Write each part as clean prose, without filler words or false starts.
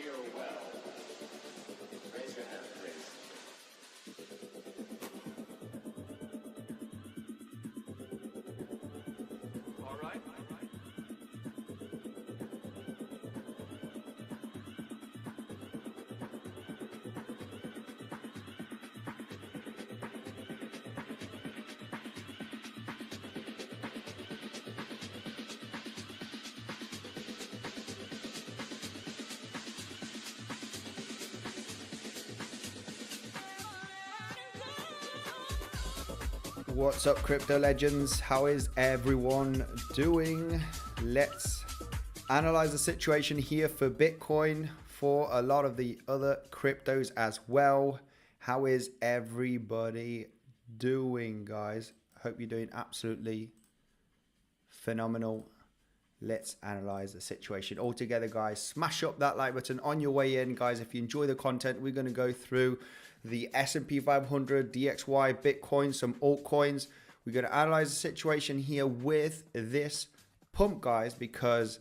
hear well? Raise your hand, please. All right. What's up, crypto legends? How is everyone doing? Let's analyze the situation here for Bitcoin, for a lot of the other cryptos as well. How is everybody doing, guys? Hope you're doing absolutely phenomenal. Let's analyze the situation all together, guys. Smash up that like button on your way in, guys. If you enjoy the content, we're going to go through the S&P 500, DXY, Bitcoin, some altcoins. We're going to analyze the situation here with this pump, guys, because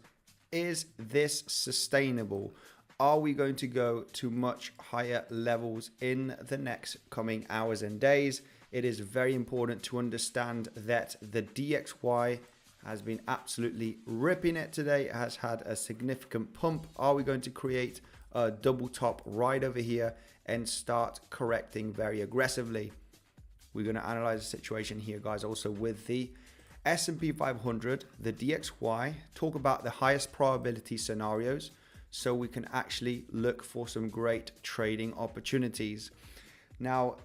is this sustainable? Are we going to go to much higher levels in the next coming hours and days? It is very important to understand that the DXY has been absolutely ripping it today. It has had a significant pump. Are we going to create a double top right over here and start correcting very aggressively? We're going to analyze the situation here, guys, also with the S&P 500, the DXY, talk about the highest probability scenarios so we can actually look for some great trading opportunities. Now,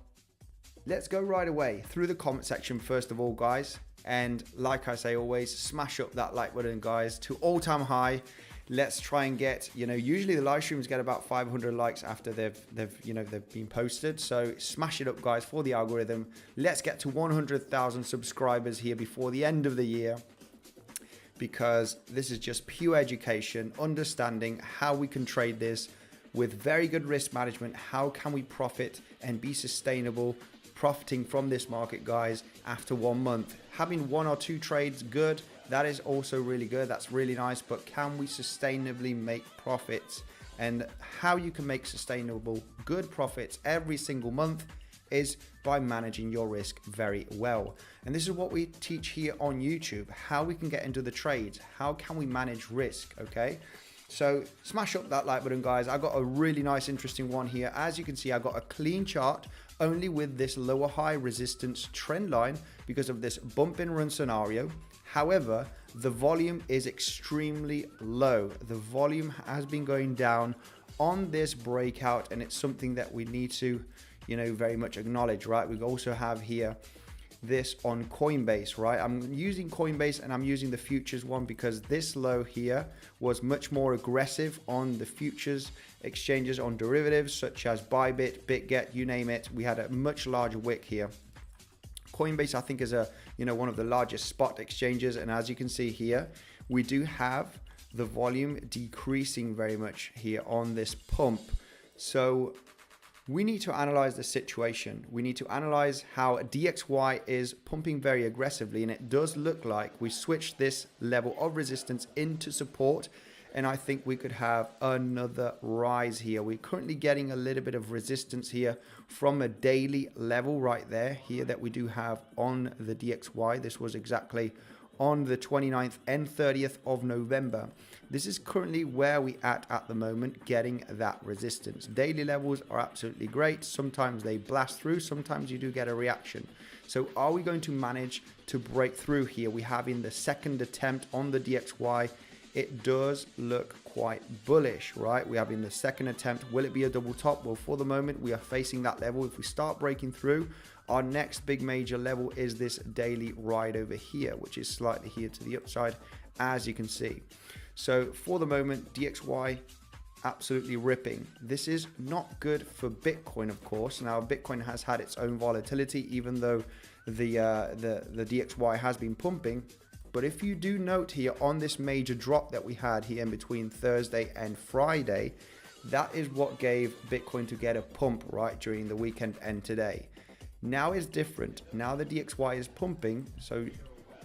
let's go right away through the comment section first of all, guys. And like I say always, smash up that like button, guys, to all-time high. Let's try and get, usually the live streams get about 500 likes after they've been posted. So smash it up, guys, for the algorithm. Let's get to 100,000 subscribers here before the end of the year, because this is just pure education, understanding how we can trade this with very good risk management. How can we profit and be sustainable profiting from this market, guys, after 1 month? Having 1 or 2 trades, good. That is also really good. That's really nice. But can we sustainably make profits? And how you can make sustainable good profits every single month is by managing your risk very well. And this is what we teach here on YouTube, how we can get into the trades. How can we manage risk? Okay. So smash up that like button, guys. I got a really nice, interesting one here. As you can see, I got a clean chart only with this lower high resistance trend line because of this bump and run scenario. However, the volume is extremely low. The volume has been going down on this breakout, and it's something that we need to, very much acknowledge, right? We also have here this on Coinbase, right? I'm using Coinbase and I'm using the futures one because this low here was much more aggressive on the futures exchanges, on derivatives such as Bybit, BitGet, you name it. We had a much larger wick here. Coinbase, I think, is one of the largest spot exchanges, and as you can see here, we do have the volume decreasing very much here on this pump. So we need to analyze the situation. We need to analyze how DXY is pumping very aggressively, and it does look like we switched this level of resistance into support, and I think we could have another rise here. We're currently getting a little bit of resistance here from a daily level right there here that we do have on the DXY. This was exactly on the 29th and 30th of November. This is currently where we at the moment, getting that resistance. Daily levels are absolutely great. Sometimes they blast through, sometimes you do get a reaction. So are we going to manage to break through here? We have in the second attempt on the DXY. It does look quite bullish, right? We have in the second attempt. Will it be a double top? Well, for the moment, we are facing that level. If we start breaking through, our next big major level is this daily ride over here, which is slightly here to the upside, as you can see. So for the moment, DXY absolutely ripping. This is not good for Bitcoin, of course. Now, Bitcoin has had its own volatility, even though the DXY has been pumping. But if you do note here on this major drop that we had here in between Thursday and Friday, that is what gave Bitcoin to get a pump right during the weekend and today. Now is different. Now the DXY is pumping. So,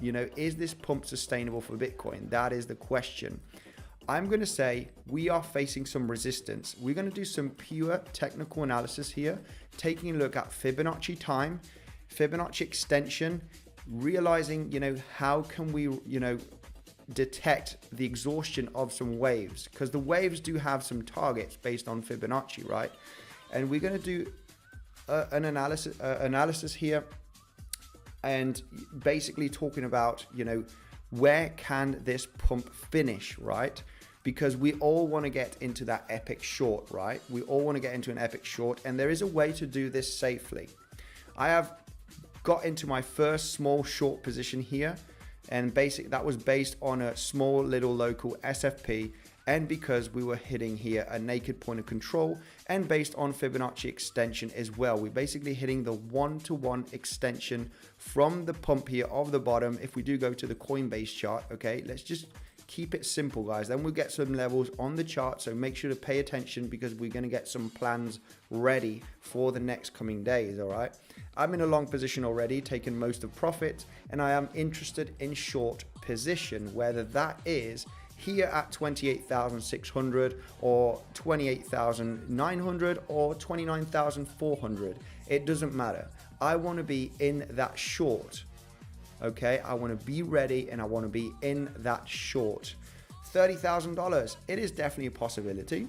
is this pump sustainable for Bitcoin? That is the question. I'm going to say we are facing some resistance. We're going to do some pure technical analysis here, taking a look at Fibonacci time, Fibonacci extension, realizing, how can we, detect the exhaustion of some waves, because the waves do have some targets based on Fibonacci, right? And we're going to do an analysis here, and basically talking about, where can this pump finish, right? Because we all want to get into that epic short, right? We all want to get into an epic short, and there is a way to do this safely. I have got into my first small short position here, and that was based on a small little local SFP, and because we were hitting here a naked point of control, and based on Fibonacci extension as well. We're basically hitting the 1-to-1 extension from the pump here of the bottom. If we do go to the Coinbase chart, okay, let's just keep it simple, guys. Then we'll get some levels on the chart, so make sure to pay attention, because we're going to get some plans ready for the next coming days. All right, I'm in a long position already, taking most of profit, and I am interested in short position, whether that is here at 28,600 or 28,900 or 29,400. It doesn't matter. I want to be in that short. Okay, I want to be ready, and I want to be in that short. $30,000, it is definitely a possibility.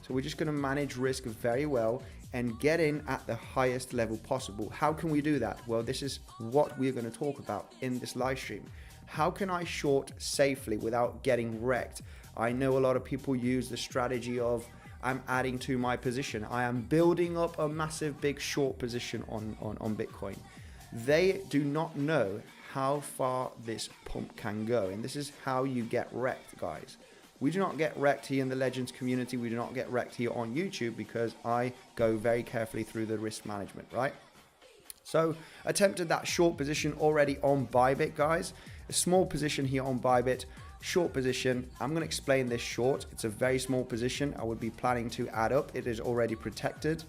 So we're just going to manage risk very well and get in at the highest level possible. How can we do that? Well, this is what we're going to talk about in this live stream. How can I short safely without getting wrecked? I know a lot of people use the strategy of, I'm adding to my position. I am building up a massive big short position on Bitcoin. They do not know how far this pump can go, and this is how you get wrecked, guys. We do not get wrecked here in the Legends community. We do not get wrecked here on YouTube, because I go very carefully through the risk management, right? So attempted that short position already on Bybit, guys. A small position here on Bybit, short position. I'm going to explain this short. It's a very small position. I would be planning to add up. It is already protected.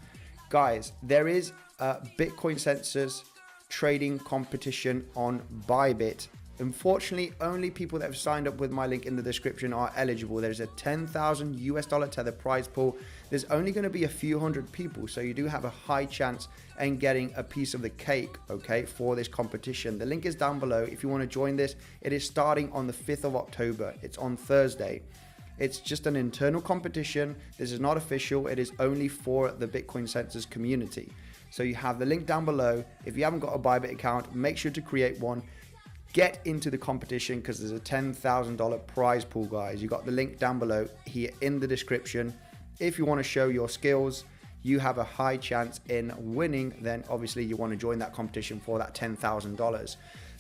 Guys, there is a Bitcoinsensus trading competition on Bybit. Unfortunately, only people that have signed up with my link in the description are eligible. There's a $10,000 Tether prize pool. There's only going to be a few hundred people, so you do have a high chance in getting a piece of the cake, okay, for this competition. The link is down below if you want to join this. It is starting on the 5th of October. It's on Thursday. It's just an internal competition. This is not official. It is only for the Bitcoinsensus community. So you have the link down below. If you haven't got a Bybit account, make sure to create one. Get into the competition, because there's a $10,000 prize pool, guys. You got the link down below here in the description. If you want to show your skills, you have a high chance in winning. Then obviously you want to join that competition for that $10,000.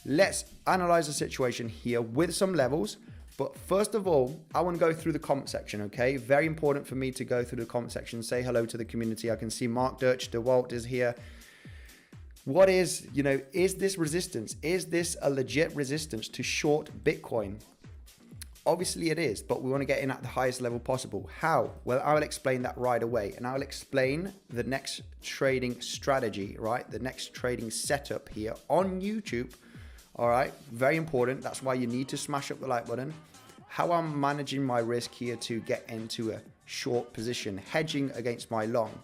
Let's analyze the situation here with some levels. But first of all, I want to go through the comment section, okay? Very important for me to go through the comment section, say hello to the community. I can see Mark Dirch DeWalt is here. What is, is this resistance? Is this a legit resistance to short Bitcoin? Obviously it is, but we want to get in at the highest level possible. How? Well, I will explain that right away, and I will explain the next trading strategy, right? The next trading setup here on YouTube. All right, very important. That's why you need to smash up the like button. How I'm managing my risk here to get into a short position, hedging against my long.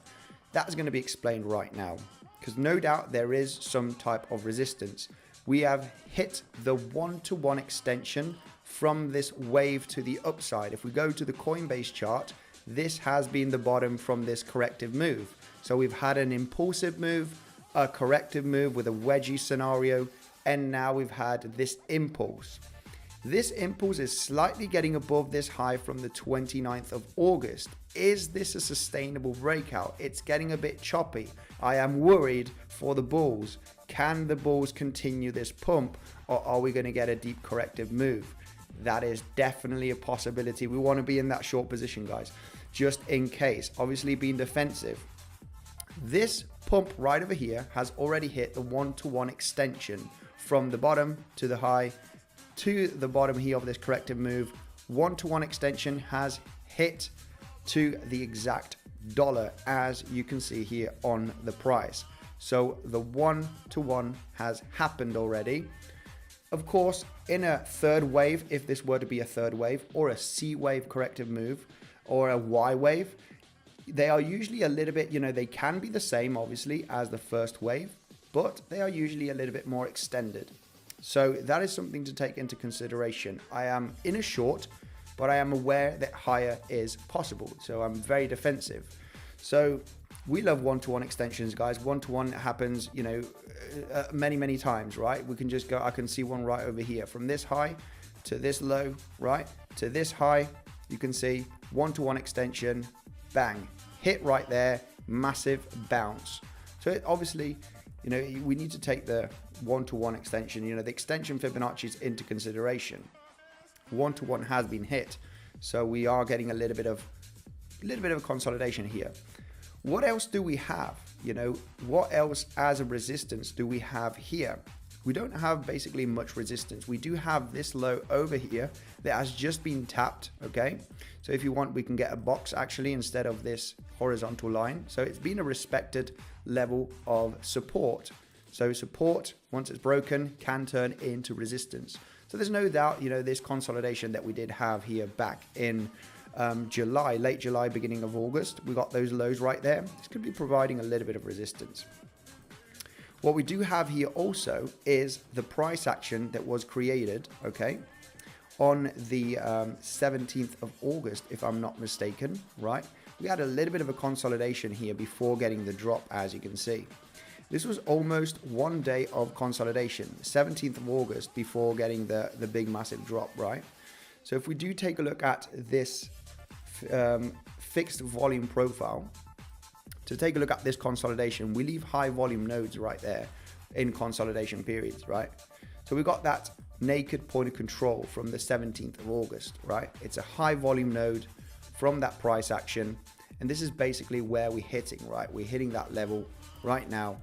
That's going to be explained right now, because no doubt there is some type of resistance. We have hit the 1-to-1 extension from this wave to the upside. If we go to the Coinbase chart, this has been the bottom from this corrective move. So we've had an impulsive move, a corrective move with a wedgie scenario, and now we've had this impulse. This impulse is slightly getting above this high from the 29th of August. Is this a sustainable breakout? It's getting a bit choppy. I am worried for the bulls. Can the bulls continue this pump, or are we going to get a deep corrective move? That is definitely a possibility. We want to be in that short position, guys, just in case. Obviously being defensive. This pump right over here has already hit the 1-to-1 extension from the bottom to the high to the bottom here of this corrective move. 1-to-1 extension has hit to the exact dollar, as you can see here on the price. So the 1-to-1 has happened already. Of course, in a third wave, if this were to be a third wave or a C wave corrective move or a Y wave, they are usually a little bit, they can be the same, obviously, as the first wave, but they are usually a little bit more extended. So that is something to take into consideration. I am in a short, but I am aware that higher is possible. So I'm very defensive. So we love one-to-one extensions, guys. One-to-one happens, many, many times, right? We can just go, I can see one right over here from this high to this low, right? To this high, you can see one-to-one extension, bang, hit right there, massive bounce. So it obviously, we need to take the one-to-one extension, the extension Fibonacci's into consideration. One-to-one has been hit, so we are getting a little bit of consolidation here. What else do we have? What else as a resistance do we have here? We don't have basically much resistance. We do have this low over here that has just been tapped, okay? So if you want, we can get a box actually instead of this horizontal line. So it's been a respected level of support. So support, once it's broken, can turn into resistance. So there's no doubt, this consolidation that we did have here back in July, late July, beginning of August, we got those lows right there. This could be providing a little bit of resistance. What we do have here also is the price action that was created, okay, on the 17th of August, if I'm not mistaken, right? We had a little bit of a consolidation here before getting the drop, as you can see. This was almost 1 day of consolidation, 17th of August, before getting the big massive drop, right? So if we do take a look at this fixed volume profile, to take a look at this consolidation, we leave high volume nodes right there in consolidation periods, right? So we got that naked point of control from the 17th of August, right? It's a high volume node from that price action. And this is basically where we're hitting, right? We're hitting that level right now.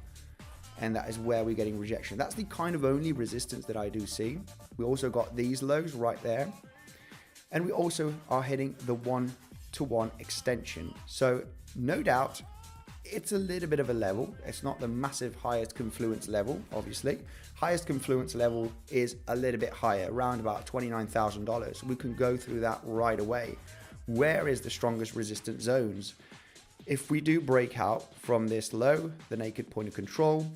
And that is where we're getting rejection. That's the kind of only resistance that I do see. We also got these lows right there. And we also are hitting the one-to-one extension. So no doubt, it's a little bit of a level. It's not the massive highest confluence level, obviously. Highest confluence level is a little bit higher, around about $29,000. We can go through that right away. Where is the strongest resistance zones? If we do break out from this low, the naked point of control,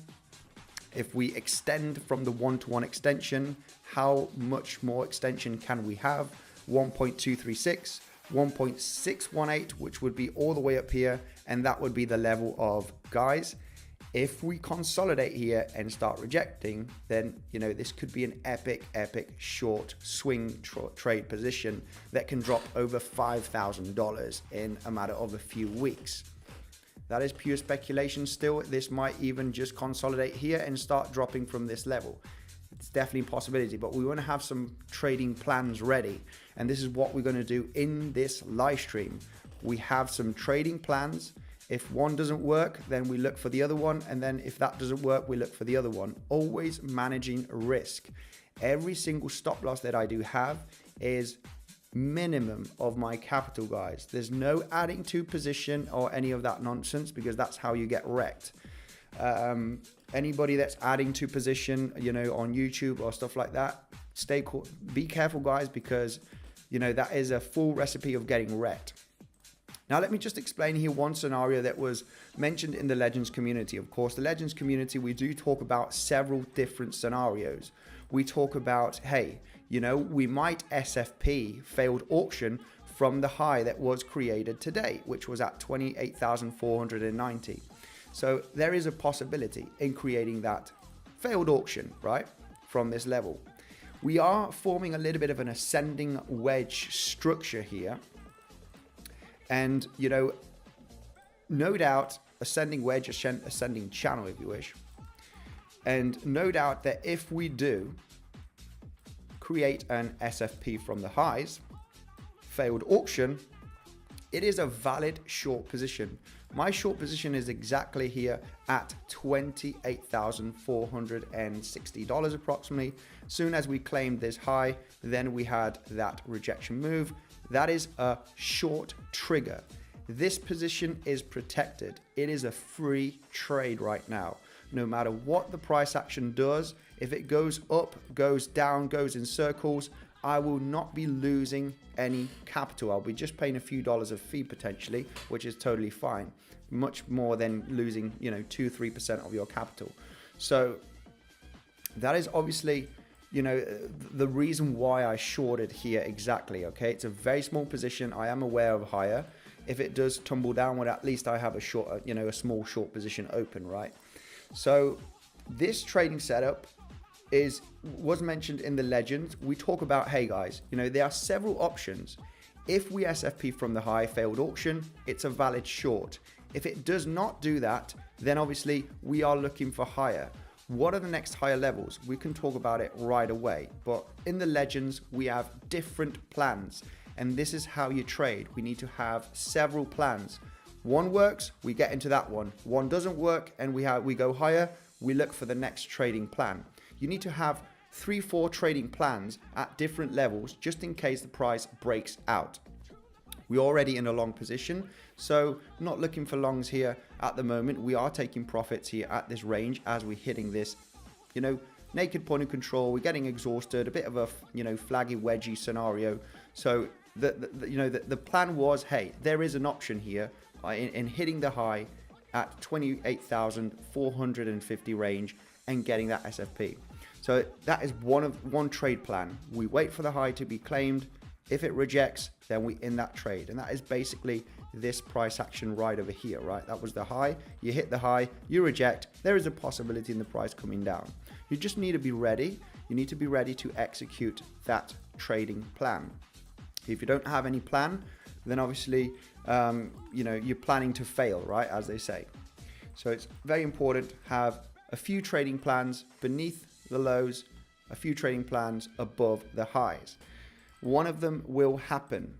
if we extend from the one-to-one extension, how much more extension can we have? 1.236, 1.618, which would be all the way up here, and that would be the level of, guys, if we consolidate here and start rejecting, then this could be an epic short swing trade position that can drop over $5,000 in a matter of a few weeks. That is pure speculation still. This might even just consolidate here and start dropping from this level. It's definitely a possibility, but we want to have some trading plans ready. And this is what we're going to do in this live stream. We have some trading plans. If one doesn't work, then we look for the other one. And then if that doesn't work, we look for the other one. Always managing risk. Every single stop loss that I do have is minimum of my capital, guys. There's no adding to position or any of that nonsense, because that's how you get wrecked. Anybody that's adding to position, on YouTube or stuff like that, be careful, guys, because that is a full recipe of getting wrecked. Now, let me just explain here one scenario that was mentioned in the Legends community. Of course, the Legends community, we do talk about several different scenarios. We talk about, hey, we might SFP failed auction from the high that was created today, which was at 28,490. So there is a possibility in creating that failed auction, right, from this level. We are forming a little bit of an ascending wedge structure here. And, no doubt, ascending wedge, ascending channel, if you wish. And no doubt that if we do create an SFP from the highs, failed auction, it is a valid short position. My short position is exactly here at $28,460 approximately. Soon as we claimed this high, then we had that rejection move. That is a short trigger. This position is protected. It is a free trade right now. no matter what the price action does, if it goes up, goes down, goes in circles, I will not be losing any capital. I'll be just paying a few dollars of fee potentially, which is totally fine. Much more than losing, 2-3% of your capital. So that is obviously, the reason why I shorted here exactly, okay? It's a very small position. I am aware of higher. If it does tumble downward, at least I have a short, a small short position open, right? So this trading setup was mentioned in the legends. We talk about, hey guys, there are several options. If we SFP from the high failed auction, it's a valid short. If it does not do that, then obviously we are looking for higher. What are the next higher levels? We can talk about it right away. But in the legends, we have different plans. And this is how you trade. We need to have several plans. One works, we get into that one. One doesn't work, and we go higher, we look for the next trading plan. You need to have 3-4 trading plans at different levels just in case the price breaks out. We're already in a long position, so not looking for longs here at the moment. We are taking profits here at this range as we're hitting this, naked point of control. We're getting exhausted, a bit of a, flaggy wedgie scenario. So the plan was, hey, there is an option here in hitting the high at 28,450 range and getting that SFP. So that is one trade plan. We wait for the high to be claimed. If it rejects, then we in that trade. And that is basically this price action right over here, right? That was the high. You hit the high, you reject. There is a possibility in the price coming down. You just need to be ready. You need to be ready to execute that trading plan. If you don't have any plan, then obviously, you're planning to fail, right? As they say. So it's very important to have a few trading plans beneath the lows, a few trading plans above the highs. One of them will happen.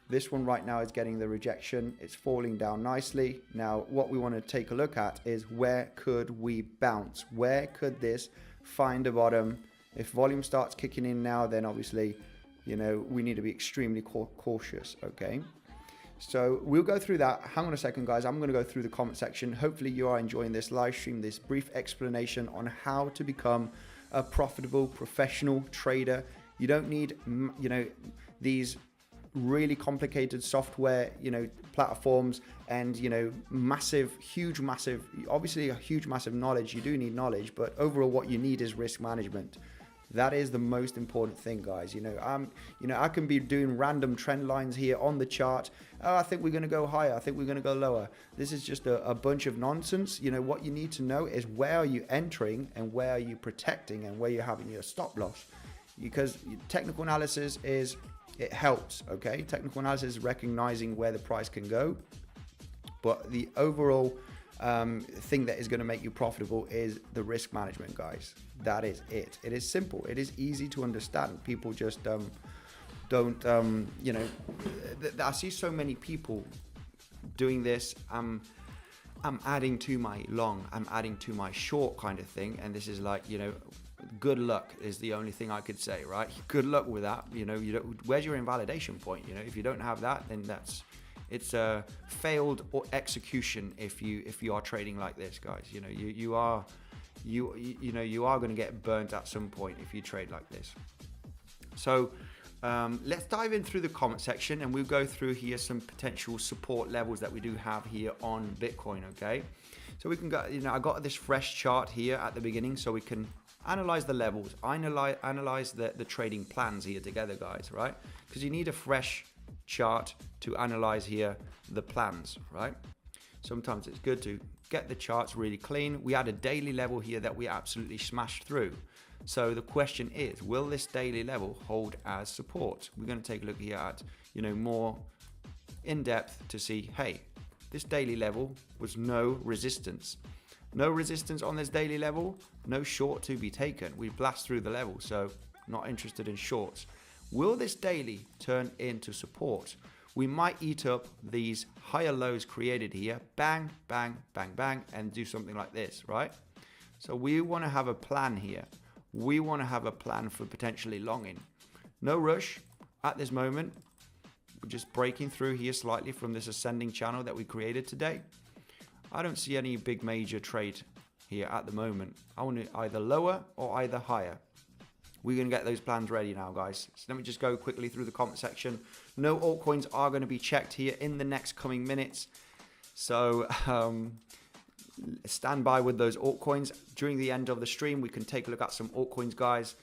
This one right now is getting the rejection. It's falling down nicely. Now, what we want to take a look at is where could we bounce? Where could this find a bottom? If volume starts kicking in now, then obviously, we need to be extremely cautious, okay? So we'll go through that. Hang on a second, guys. I'm going to go through the comment section. Hopefully you are enjoying this live stream, this brief explanation on how to become a profitable professional trader. You don't need, these really complicated software, platforms and, huge, massive knowledge. You do need knowledge, but overall what you need is risk management. That is the most important thing, guys. I can be doing random trend lines here on the chart. Oh, I think we're going to go higher. I think we're going to go lower. This is just a bunch of nonsense. What you need to know is where are you entering and where are you protecting and where you're having your stop loss. Because technical analysis it helps, okay? Technical analysis is recognizing where the price can go. But the overall thing that is going to make you profitable is the risk management, guys. That is it. It is simple. It is easy to understand. People just don't, I see so many people doing this. I'm adding to my long, I'm adding to my short kind of thing. And this is like, good luck is the only thing I could say, right? Good luck with that. Where's your invalidation point? If you don't have that, then it's a failed or execution if you are trading like this, guys. You are going to get burnt at some point if you trade like this. So let's dive in through the comment section and we'll go through here some potential support levels that we do have here on Bitcoin, okay? So we can go, I got this fresh chart here at the beginning so we can analyze the levels, analyze the trading plans here together, guys, right? Because you need a fresh chart to analyze here the plans, right? Sometimes it's good to get the charts really clean. We had a daily level here that we absolutely smashed through. So the question is, will this daily level hold as support? We're going to take a look here at, more in depth to see, hey, this daily level was no resistance. No resistance on this daily level, no short to be taken. We blast through the level, so not interested in shorts. Will this daily turn into support? We might eat up these higher lows created here, bang, bang, bang, bang, and do something like this, right? So we want to have a plan here. We want to have a plan for potentially longing. No rush at this moment. We're just breaking through here slightly from this ascending channel that we created today. I don't see any big major trade here at the moment. I want it either lower or either higher. We're going to get those plans ready now, guys. So let me just go quickly through the comment section. No altcoins are going to be checked here in the next coming minutes. So stand by with those altcoins. During the end of the stream, we can take a look at some altcoins, guys.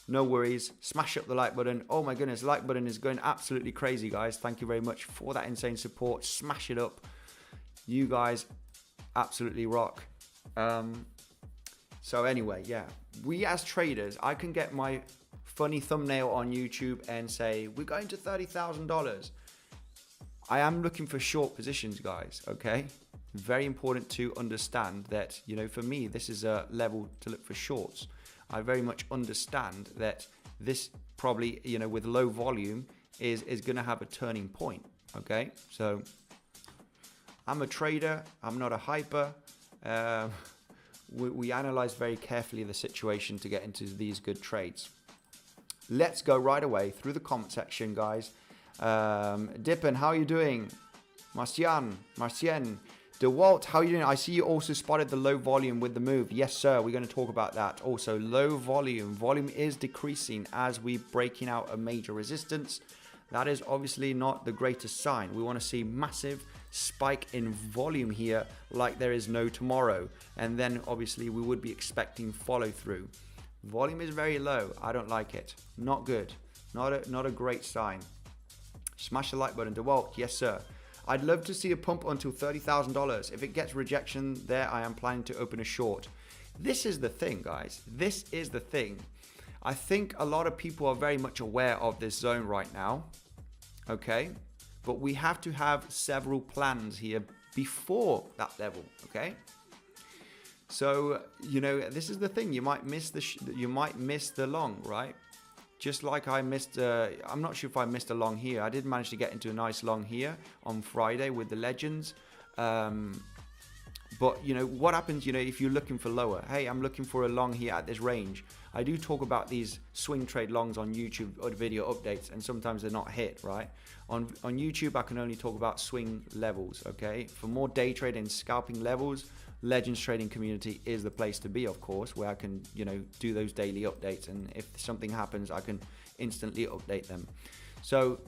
No worries. Smash up the like button. Oh my goodness, like button is going absolutely crazy, guys. Thank you very much for that insane support. Smash it up. You guys absolutely rock. So anyway, yeah, we as traders, I can get my funny thumbnail on YouTube and say, we're going to $30,000. I am looking for short positions, guys, okay? Very important to understand that, you know, for me, this is a level to look for shorts. I very much understand that this probably, you know, with low volume is going to have a turning point, okay? So I'm a trader. I'm not a hyper. We analyze very carefully the situation to get into these good trades. Let's go right away through the comment section, guys. Dippin, how are you doing? Marcian, DeWalt, how are you doing? I see you also spotted the low volume with the move. Yes, sir. We're going to talk about that. Also, low volume. Volume is decreasing as we're breaking out a major resistance. That is obviously not the greatest sign. We want to see massive spike in volume here like there is no tomorrow. And then obviously we would be expecting follow through. Volume is very low. I don't like it. Not good. Not a great sign. Smash the like button. DeWalt, yes, sir. I'd love to see a pump until $30,000. If it gets rejection there, I am planning to open a short. This is the thing, guys. This is the thing. I think a lot of people are very much aware of this zone right now. Okay. But we have to have several plans here before that level. Okay. So, you know, this is the thing. You might miss the long, right? Just like I missed, I'm not sure if I missed a long here. I did manage to get into a nice long here on Friday with the legends. But, you know, what happens, you know, if you're looking for lower? Hey, I'm looking for a long here at this range. I do talk about these swing trade longs on YouTube or video updates, and sometimes they're not hit, right? On YouTube, I can only talk about swing levels, okay? For more day trade and scalping levels, Legends Trading Community is the place to be, of course, where I can, you know, do those daily updates. And if something happens, I can instantly update them. So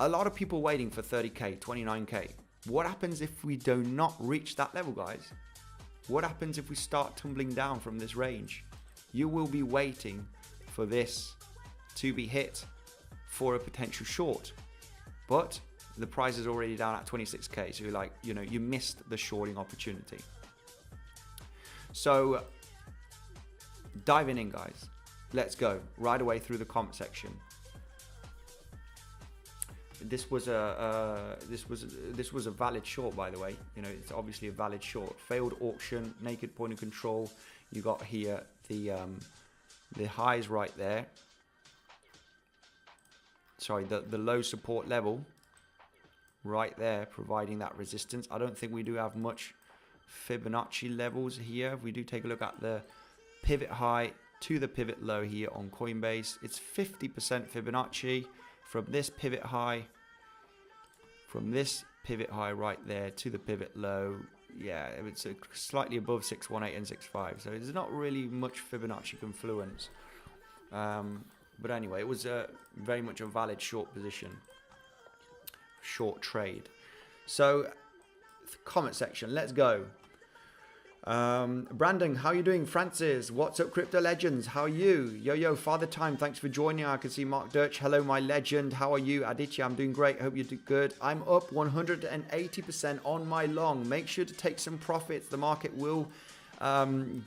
a lot of people waiting for 30K, 29K. What happens if we do not reach that level, guys? What happens if we start tumbling down from this range? You will be waiting for this to be hit for a potential short. But the price is already down at 26K. So you're like, you know, you missed the shorting opportunity. So diving in, guys. Let's go right away through the comment section. This was a valid short, by the way. You know, it's obviously a valid short. Failed auction, naked point of control. You got here the highs right there. Sorry, the low support level right there, providing that resistance. I don't think we do have much Fibonacci levels here. If we do take a look at the pivot high to the pivot low here on Coinbase, it's 50% Fibonacci from this pivot high, right there to the pivot low. Yeah, it's slightly above 618 and 65, so there's not really much Fibonacci confluence. But anyway, it was very much a valid short position, short trade. So comment section, let's go. Brandon, how you doing? Francis, what's up, Crypto Legends? How are you? Yo, Father Time, thanks for joining. I can see Mark Dirch. Hello, my legend. How are you? Aditya, I'm doing great. Hope you do good. I'm up 180% on my long. Make sure to take some profits. The market will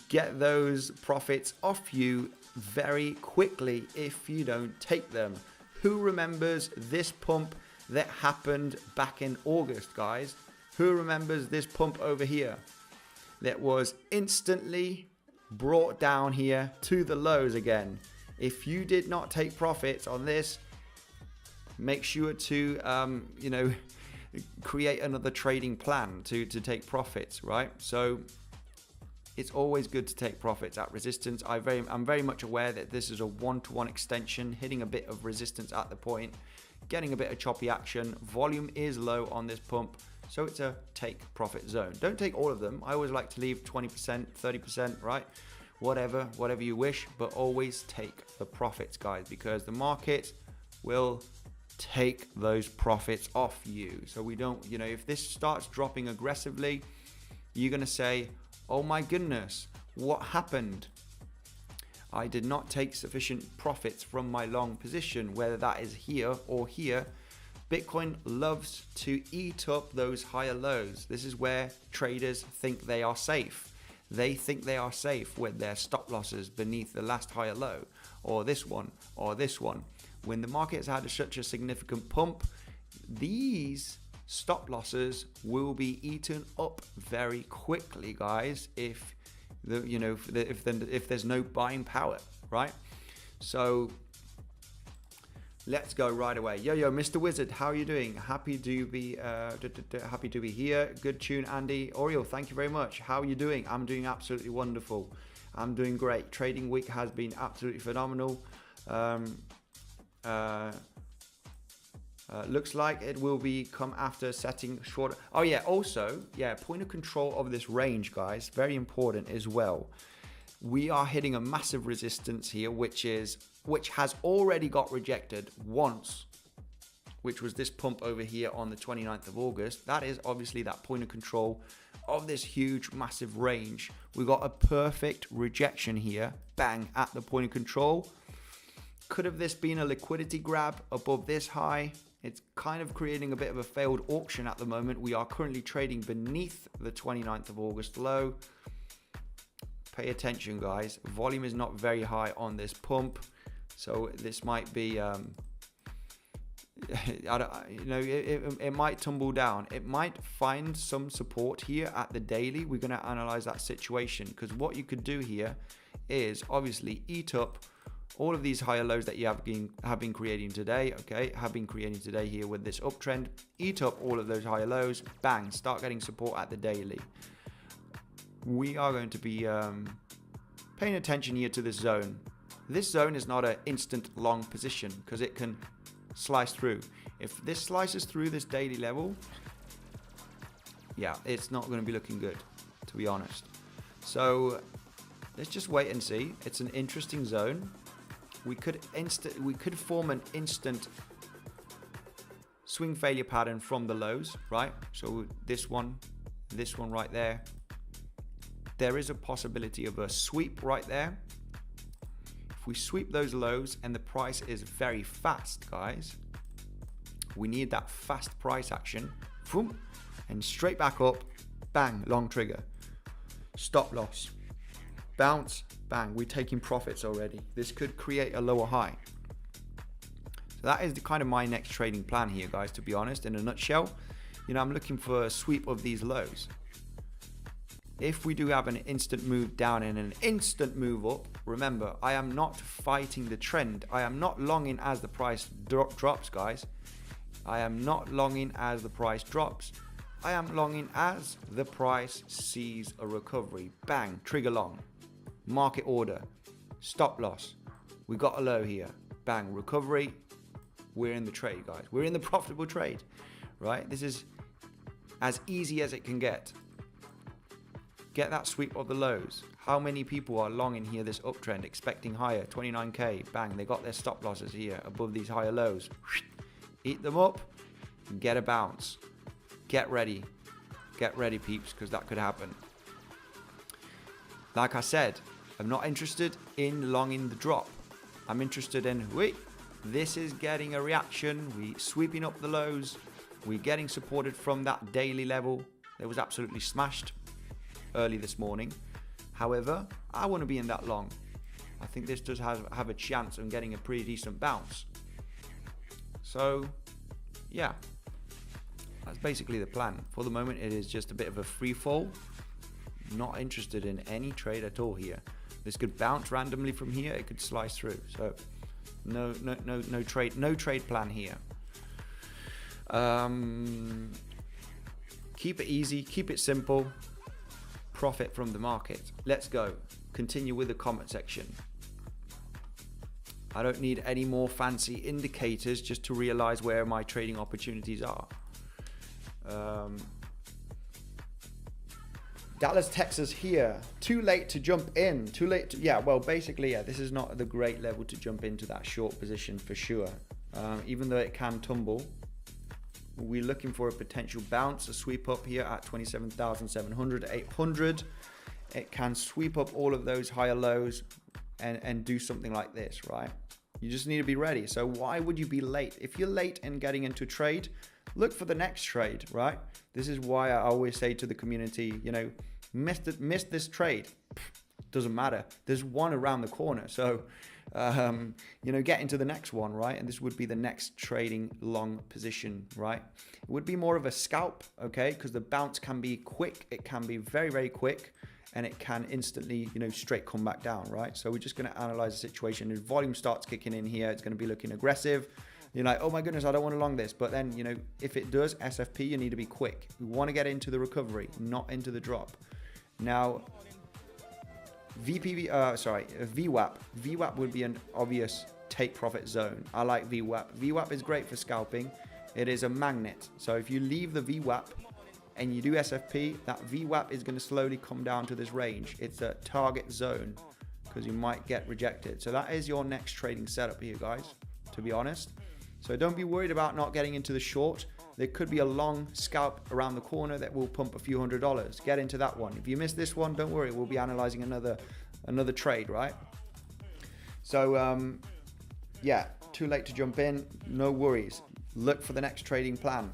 get those profits off you very quickly if you don't take them. Who remembers this pump that happened back in August, guys? Who remembers this pump over here that was instantly brought down here to the lows again? If you did not take profits on this, make sure to you know, create another trading plan to take profits, right? So it's always good to take profits at resistance. I'm very much aware that this is a one-to-one extension, hitting a bit of resistance at the point, getting a bit of choppy action. Volume is low on this pump. So it's a take profit zone. Don't take all of them. I always like to leave 20%, 30%, right? Whatever you wish, but always take the profits, guys, because the market will take those profits off you. So we don't, if this starts dropping aggressively, you're going to say, oh my goodness, what happened? I did not take sufficient profits from my long position, whether that is here or here. Bitcoin loves to eat up those higher lows. This is where traders think they are safe. They think they are safe with their stop losses beneath the last higher low, or this one, or this one. When the market's had such a significant pump, these stop losses will be eaten up very quickly, guys, if there's no buying power, right? So let's go right away. Yo, Mr. Wizard, how are you doing? Happy to be here. Good tune, Andy. Oriel, thank you very much. How are you doing? I'm doing absolutely wonderful. I'm doing great. Trading week has been absolutely phenomenal. Looks like it will come after setting short. Oh yeah, also, point of control of this range, guys, very important as well. We are hitting a massive resistance here, which has already got rejected once, which was this pump over here on the 29th of August. That is obviously that point of control of this huge, massive range. We got a perfect rejection here, bang, at the point of control. Could have this been a liquidity grab above this high? It's kind of creating a bit of a failed auction at the moment. We are currently trading beneath the 29th of August low. Pay attention, guys. Volume is not very high on this pump, so this might be, it might tumble down. It might find some support here at the daily. We're going to analyze that situation, because what you could do here is obviously eat up all of these higher lows that you have been creating today, here with this uptrend. Eat up all of those higher lows, bang, start getting support at the daily. We are going to be paying attention here to this zone. This zone is not an instant long position, because it can slice through. If this slices through this daily level, it's not going to be looking good, to be honest. So let's just wait and see. It's an interesting zone. We could form an instant swing failure pattern from the lows, right? So this one right there. There is a possibility of a sweep right there. If we sweep those lows and the price is very fast, guys, we need that fast price action. Boom, and straight back up, bang, long trigger, stop loss, bounce, bang, we're taking profits already. This could create a lower high. So that is the kind of my next trading plan here, guys, to be honest. In a nutshell, I'm looking for a sweep of these lows. If we do have an instant move down and an instant move up, remember, I am not fighting the trend. I am not longing as the price drops, guys. I am not longing as the price drops. I am longing as the price sees a recovery. Bang, trigger long. Market order, stop loss. We got a low here. Bang, recovery. We're in the trade, guys. We're in the profitable trade, right? This is as easy as it can get. Get that sweep of the lows. How many people are long in here this uptrend, expecting higher? 29k. Bang, they got their stop losses here above these higher lows. Eat them up. Get a bounce. Get ready. Get ready, peeps, because that could happen. Like I said, I'm not interested in longing the drop. I'm interested in, this is getting a reaction. We sweeping up the lows. We're getting supported from that daily level. It was absolutely smashed early this morning. However, I want to be in that long. I think this does have a chance of getting a pretty decent bounce. So, yeah, that's basically the plan. For the moment, it is just a bit of a free fall. Not interested in any trade at all here. This could bounce randomly from here. It could slice through. So, no trade plan here. Keep it easy. Keep it simple. Profit from the market. Let's go. Continue with the comment section. I don't need any more fancy indicators just to realize where my trading opportunities are. Dallas, Texas here. Too late to jump in. Too late to, yeah, well, basically, yeah, this is not the great level to jump into that short position for sure. Even though it can tumble. We're looking for a potential bounce, a sweep up here at 27,700, 800. It can sweep up all of those higher lows and do something like this, right? You just need to be ready. So why would you be late? If you're late in getting into trade, look for the next trade, right? This is why I always say to the community, you know, miss this trade. Doesn't matter. There's one around the corner. So, you know, get into the next one, right? And this would be the next trading long position, right? It would be more of a scalp, okay? Because the bounce can be quick. It can be very, very quick. And it can instantly, you know, straight come back down, right? So we're just going to analyze the situation. If volume starts kicking in here, it's going to be looking aggressive. You're like, oh my goodness, I don't want to long this. But then, you know, if it does SFP, you need to be quick. We want to get into the recovery, not into the drop. Now, VWAP. VWAP would be an obvious take profit zone. I like VWAP. VWAP is great for scalping. It is a magnet. So if you leave the VWAP and you do SFP, that VWAP is going to slowly come down to this range. It's a target zone because you might get rejected. So that is your next trading setup here, guys, to be honest. So don't be worried about not getting into the short. There could be a long scalp around the corner that will pump a few $100s. Get into that one. If you miss this one, don't worry. We'll be analyzing another trade, right? So, yeah, too late to jump in. No worries. Look for the next trading plan.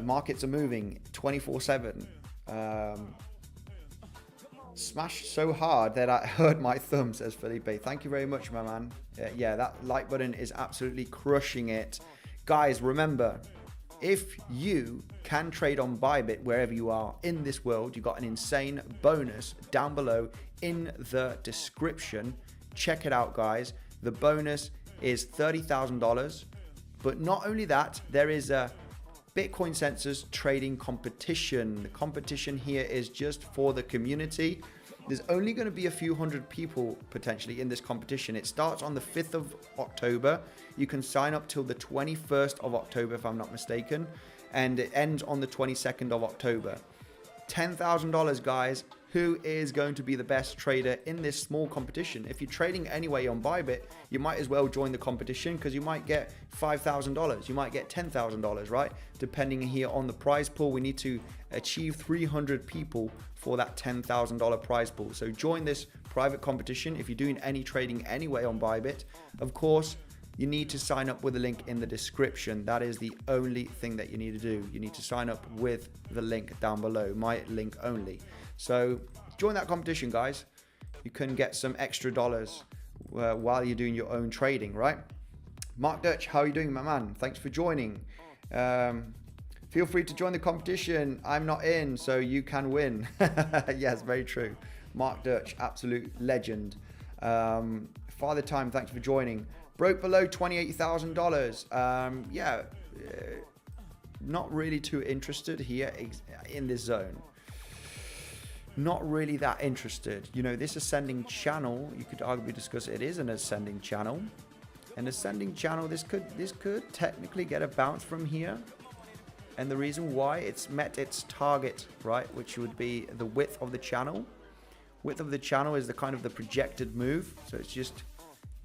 Markets are moving 24/7. Smashed so hard that I hurt my thumb, says Felipe. Thank you very much, my man. Yeah, that like button is absolutely crushing it. Guys, remember, if you can trade on Bybit wherever you are in this world, you got an insane bonus down below in the description. Check it out, guys. The bonus is $30,000. But not only that, there is a Bitcoinsensus trading competition. The competition here is just for the community. There's only going to be a few hundred people potentially in this competition. It starts on the 5th of October. You can sign up till the 21st of October, if I'm not mistaken. And it ends on the 22nd of October. $10,000, guys. Who is going to be the best trader in this small competition? If you're trading anyway on Bybit, you might as well join the competition because you might get $5,000. You might get $10,000, right? Depending here on the prize pool, we need to achieve 300 people for that $10,000 prize pool. So join this private competition if you're doing any trading anyway on Bybit. Of course, you need to sign up with the link in the description. That is the only thing that you need to do. You need to sign up with the link down below, my link only. So join that competition, guys. You can get some extra dollars while you're doing your own trading, right? Mark Dutch, how are you doing, my man? Thanks for joining. Feel free to join the competition. I'm not in, so you can win. Yes, very true. Mark Dutch, absolute legend. Father Time, thanks for joining. Broke below $28,000. Yeah, not really too interested here in this zone. Not really that interested. You know, this ascending channel, you could arguably discuss it is an ascending channel. An ascending channel, this could technically get a bounce from here. And the reason why, it's met its target, right, which would be the width of the channel. Width of the channel is the kind of the projected move. So it's just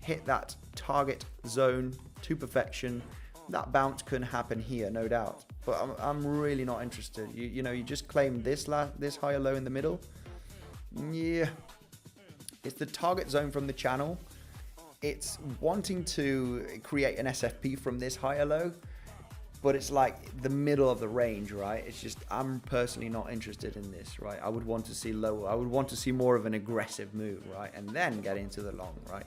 hit that target zone to perfection. That bounce can happen here, no doubt. But I'm really not interested. You know, you just claim this higher low in the middle. Yeah, it's the target zone from the channel. It's wanting to create an SFP from this higher low, but it's like the middle of the range, right? It's just, I'm personally not interested in this, right? I would want to see lower. I would want to see more of an aggressive move, right? And then get into the long, right?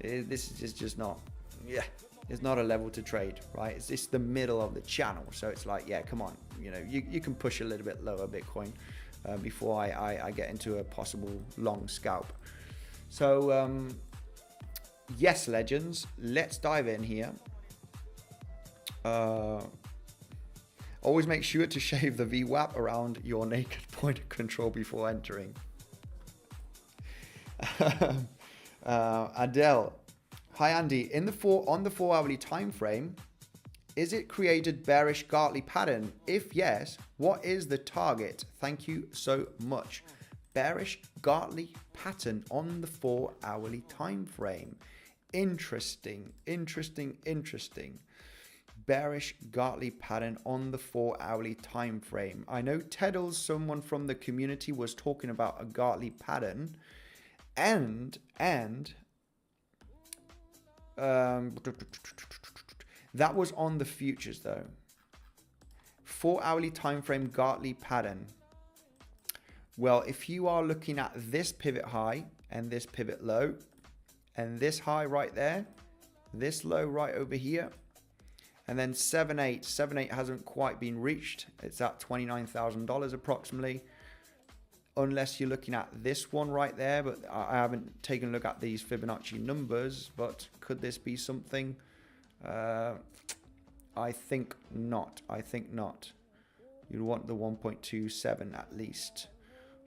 This is just not, yeah. It's not a level to trade, right? It's just the middle of the channel. So it's like, yeah, come on. You know, you can push a little bit lower Bitcoin before I get into a possible long scalp. So, yes, legends, let's dive in here. Always make sure to shave the VWAP around your naked point of control before entering. Adele. Hi Andy, on the 4 hourly time frame, Is it created bearish Gartley pattern? If yes, what is the target? Thank you so much. Bearish Gartley pattern on the 4-hourly time frame. Interesting, interesting, interesting. Bearish Gartley pattern on the 4-hourly time frame. I know Teddles, someone from the community, was talking about a Gartley pattern, and that was on the futures though. 4-hourly time frame Gartley pattern. Well, if you are looking at this pivot high and this pivot low and this high right there, this low right over here, and then 7.8 hasn't quite been reached. It's at $29,000 approximately, unless you're looking at this one right there. But I haven't taken a look at these Fibonacci numbers, but could this be something? I think not. I think not. You'd want the 1.27 at least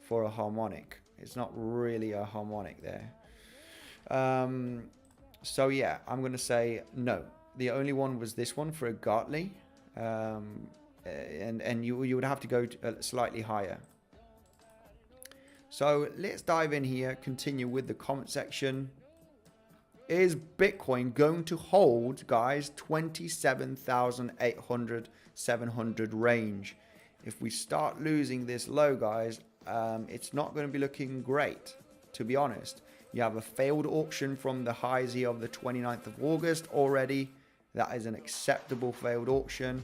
for a harmonic. It's not really a harmonic there. So yeah, I'm going to say no. The only one was this one for a Gartley, and you would have to go slightly higher. So let's dive in here, continue with the comment section. Is Bitcoin going to hold, guys, 27,800, 700 range? If we start losing this low, guys, it's not going to be looking great, to be honest. You have a failed auction from the highs here of the 29th of August already. That is an acceptable failed auction.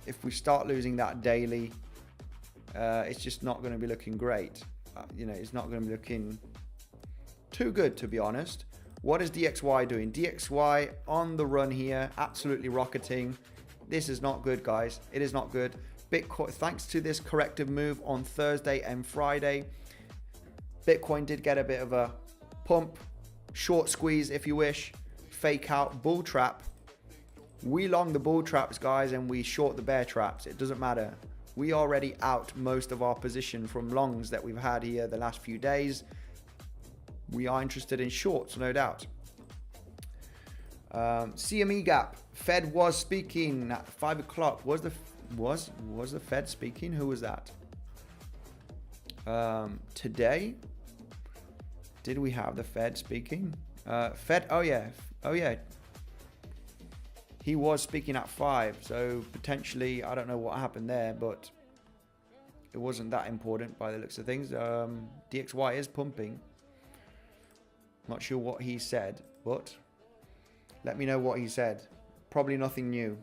If we start losing that daily, it's just not going to be looking great. It's not going to be looking too good, to be honest. What is DXY doing? DXY on the run here, absolutely rocketing. This is not good, guys. It is not good. Bitcoin, thanks to this corrective move on Thursday and Friday, Bitcoin did get a bit of a pump, short squeeze if you wish, fake out bull trap. We long the bull traps, guys, and we short the bear traps. It doesn't matter. We already out most of our position from longs that we've had here the last few days. We are interested in shorts, no doubt. CME gap. Fed was speaking at 5 o'clock. Was the Fed speaking? Who was that? Today, did we have the Fed speaking? Fed. Oh yeah. He was speaking at 5, so potentially, I don't know what happened there, but it wasn't that important by the looks of things. DXY is pumping. Not sure what he said, but let me know what he said. Probably nothing new.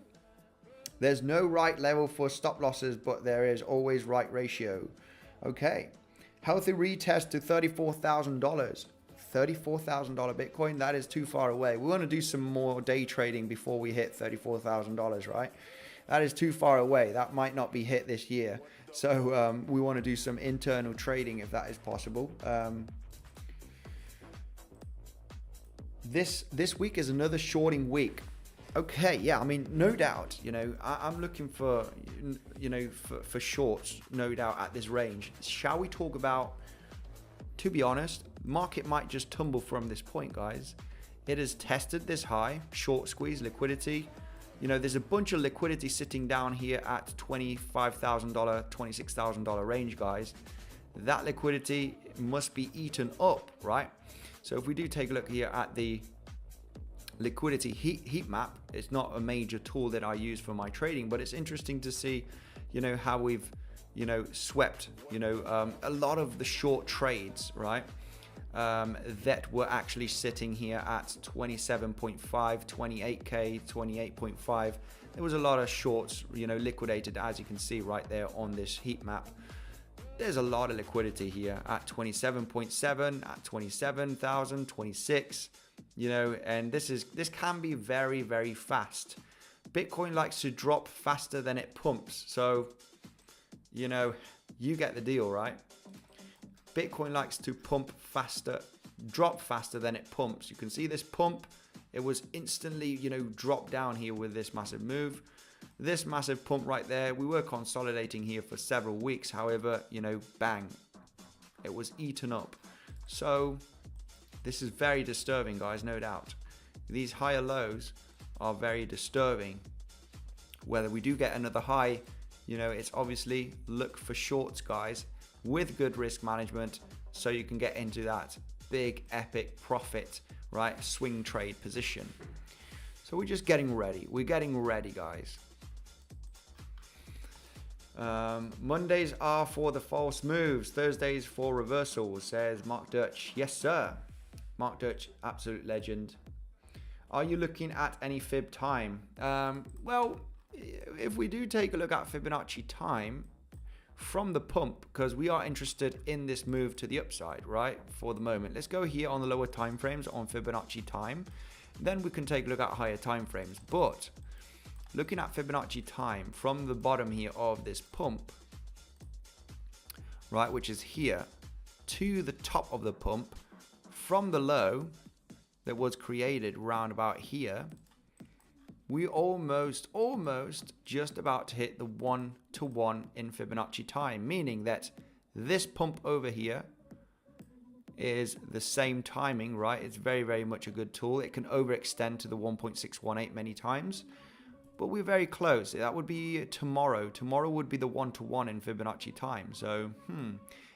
There's no right level for stop losses, but there is always right ratio. Okay. Healthy retest to $34,000. $34,000 Bitcoin, that is too far away. We want to do some more day trading before we hit $34,000, right? That is too far away. That might not be hit this year. So we want to do some internal trading if that is possible. This week is another shorting week. Okay, yeah, I mean, no doubt, I'm looking for, for shorts, no doubt, at this range. Shall we talk about, to be honest, market might just tumble from this point, guys. It has tested this high, short squeeze liquidity. There's a bunch of liquidity sitting down here at $25,000, $26,000 range, guys. That liquidity must be eaten up, right? So if we do take a look here at the liquidity heat map, it's not a major tool that I use for my trading, but it's interesting to see, how we've, swept, a lot of the short trades, right? That were actually sitting here at 27.5, 28K, 28.5. There was a lot of shorts, liquidated, as you can see right there on this heat map. There's a lot of liquidity here at 27.7, at 27,000, 26, and this can be very, very fast. Bitcoin likes to drop faster than it pumps. So, you get the deal, right? Bitcoin likes to pump faster, drop faster than it pumps. You can see this pump. It was instantly, dropped down here with this massive move. This massive pump right there, we were consolidating here for several weeks. However, bang, it was eaten up. So this is very disturbing, guys, no doubt. These higher lows are very disturbing. whether we do get another high, you know, it's obviously look for shorts, guys, with good risk management, so you can get into that big epic profit, right, swing trade position. So we're just getting ready. We're getting ready, guys. Mondays are for the false moves, Thursdays for reversals, says Mark Dutch. Yes, sir. Mark Dutch, absolute legend. Are you looking at any fib time? Well, if we do take a look at Fibonacci time from the pump, because we are interested in this move to the upside, right, for the moment. Let's go here on the lower time frames on Fibonacci time. Then we can take a look at higher time frames. But looking at Fibonacci time from the bottom here of this pump, right, which is here, to the top of the pump, from the low that was created round about here, we almost just about to hit the 1-to-1 in Fibonacci time, meaning that this pump over here is the same timing, right? It's very, very much a good tool. It can overextend to the 1.618 many times, but we're very close. That would be tomorrow. Tomorrow would be the 1-to-1 in Fibonacci time. So,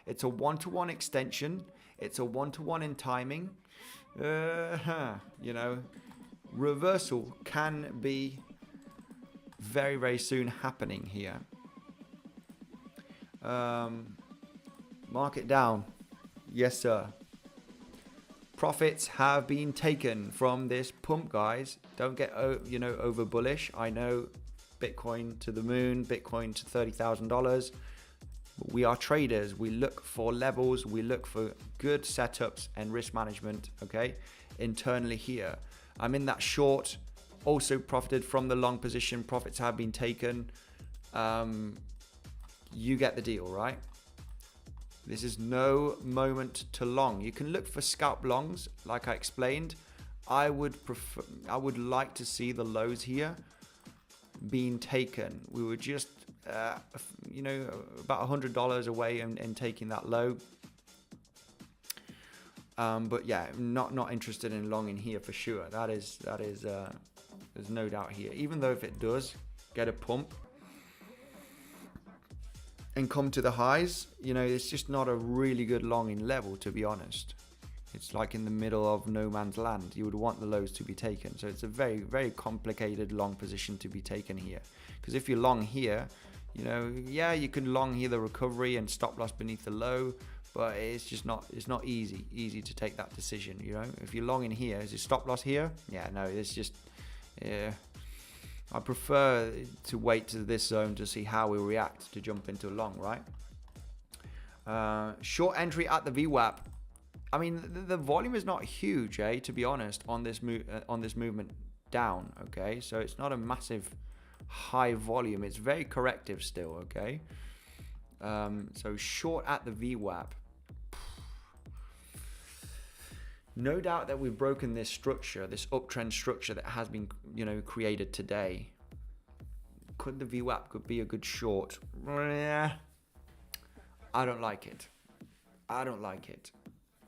it's a 1-to-1 extension. It's a 1-to-1 in timing. You know, reversal can be very, very soon happening here. Market down. Yes, sir. Profits have been taken from this pump, guys. Don't get, you know, over bullish. I know Bitcoin to the moon, Bitcoin to $30,000. We are traders. We look for levels. We look for good setups and risk management, okay, internally here. I'm in that short, also profited from the long position. Profits have been taken. You get the deal, right? This is no moment to long. You can look for scalp longs, like I explained. I would like to see the lows here being taken. We were just, you know, about $100 away in taking that low. But yeah, not interested in long in here for sure. That is there's no doubt here. Even though if it does get a pump and come to the highs, you know, it's just not a really good long in level, to be honest. It's like in the middle of no man's land. You would want the lows to be taken. So it's a very, very complicated long position to be taken here. Because if you're long here, you know, yeah, you can long here the recovery and stop loss beneath the low, but it's just not, it's not easy to take that decision, you know. If you're long in here, is it stop loss here? Yeah, no, it's just, yeah. I prefer to wait to this zone to see how we react to jump into a long, right? Short entry at the VWAP. I mean, the volume is not huge, to be honest, on this movement down, okay? So it's not a massive high volume. It's very corrective still, okay? So short at the VWAP. No doubt that we've broken this structure, this uptrend structure that has been, you know, created today. Could the VWAP be a good short? I don't like it. I don't like it.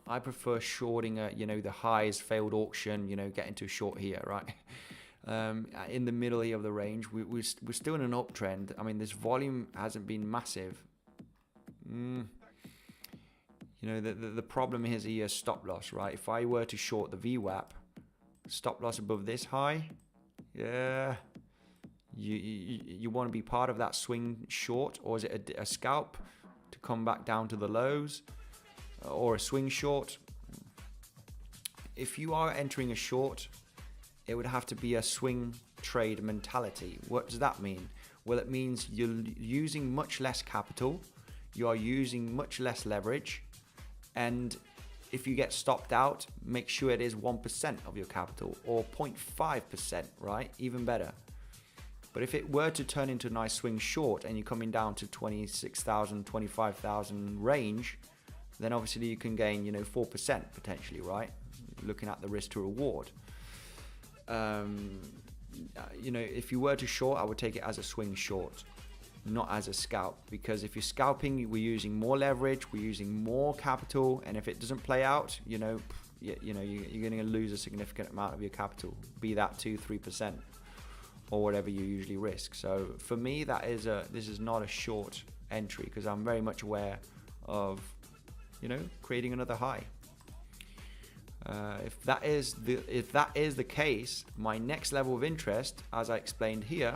I prefer shorting you know, the highs, failed auction, you know, get into a short here, right? In the middle here of the range, we're still in an uptrend. I mean, this volume hasn't been massive. You know, the problem is here stop loss, right? If I were to short the VWAP, stop loss above this high, yeah, you want to be part of that swing short, or is it a scalp to come back down to the lows, or a swing short? If you are entering a short, it would have to be a swing trade mentality. What does that mean? Well, it means you're using much less capital, you are using much less leverage, and if you get stopped out, make sure it is 1% of your capital or 0.5%, right? Even better. But if it were to turn into a nice swing short and you're coming down to 26,000, 25,000 range, then obviously you can gain, you know, 4% potentially, right? Looking at the risk to reward. You know, if you were to short, I would take it as a swing short, not as a scalp, because if you're scalping, we're using more leverage, we're using more capital, and if it doesn't play out, you know, you're going to lose a significant amount of your capital, be that 2-3%. or whatever you usually risk. So for me, this is not a short entry, because I'm very much aware of, creating another high. If that is the case, my next level of interest, as I explained here,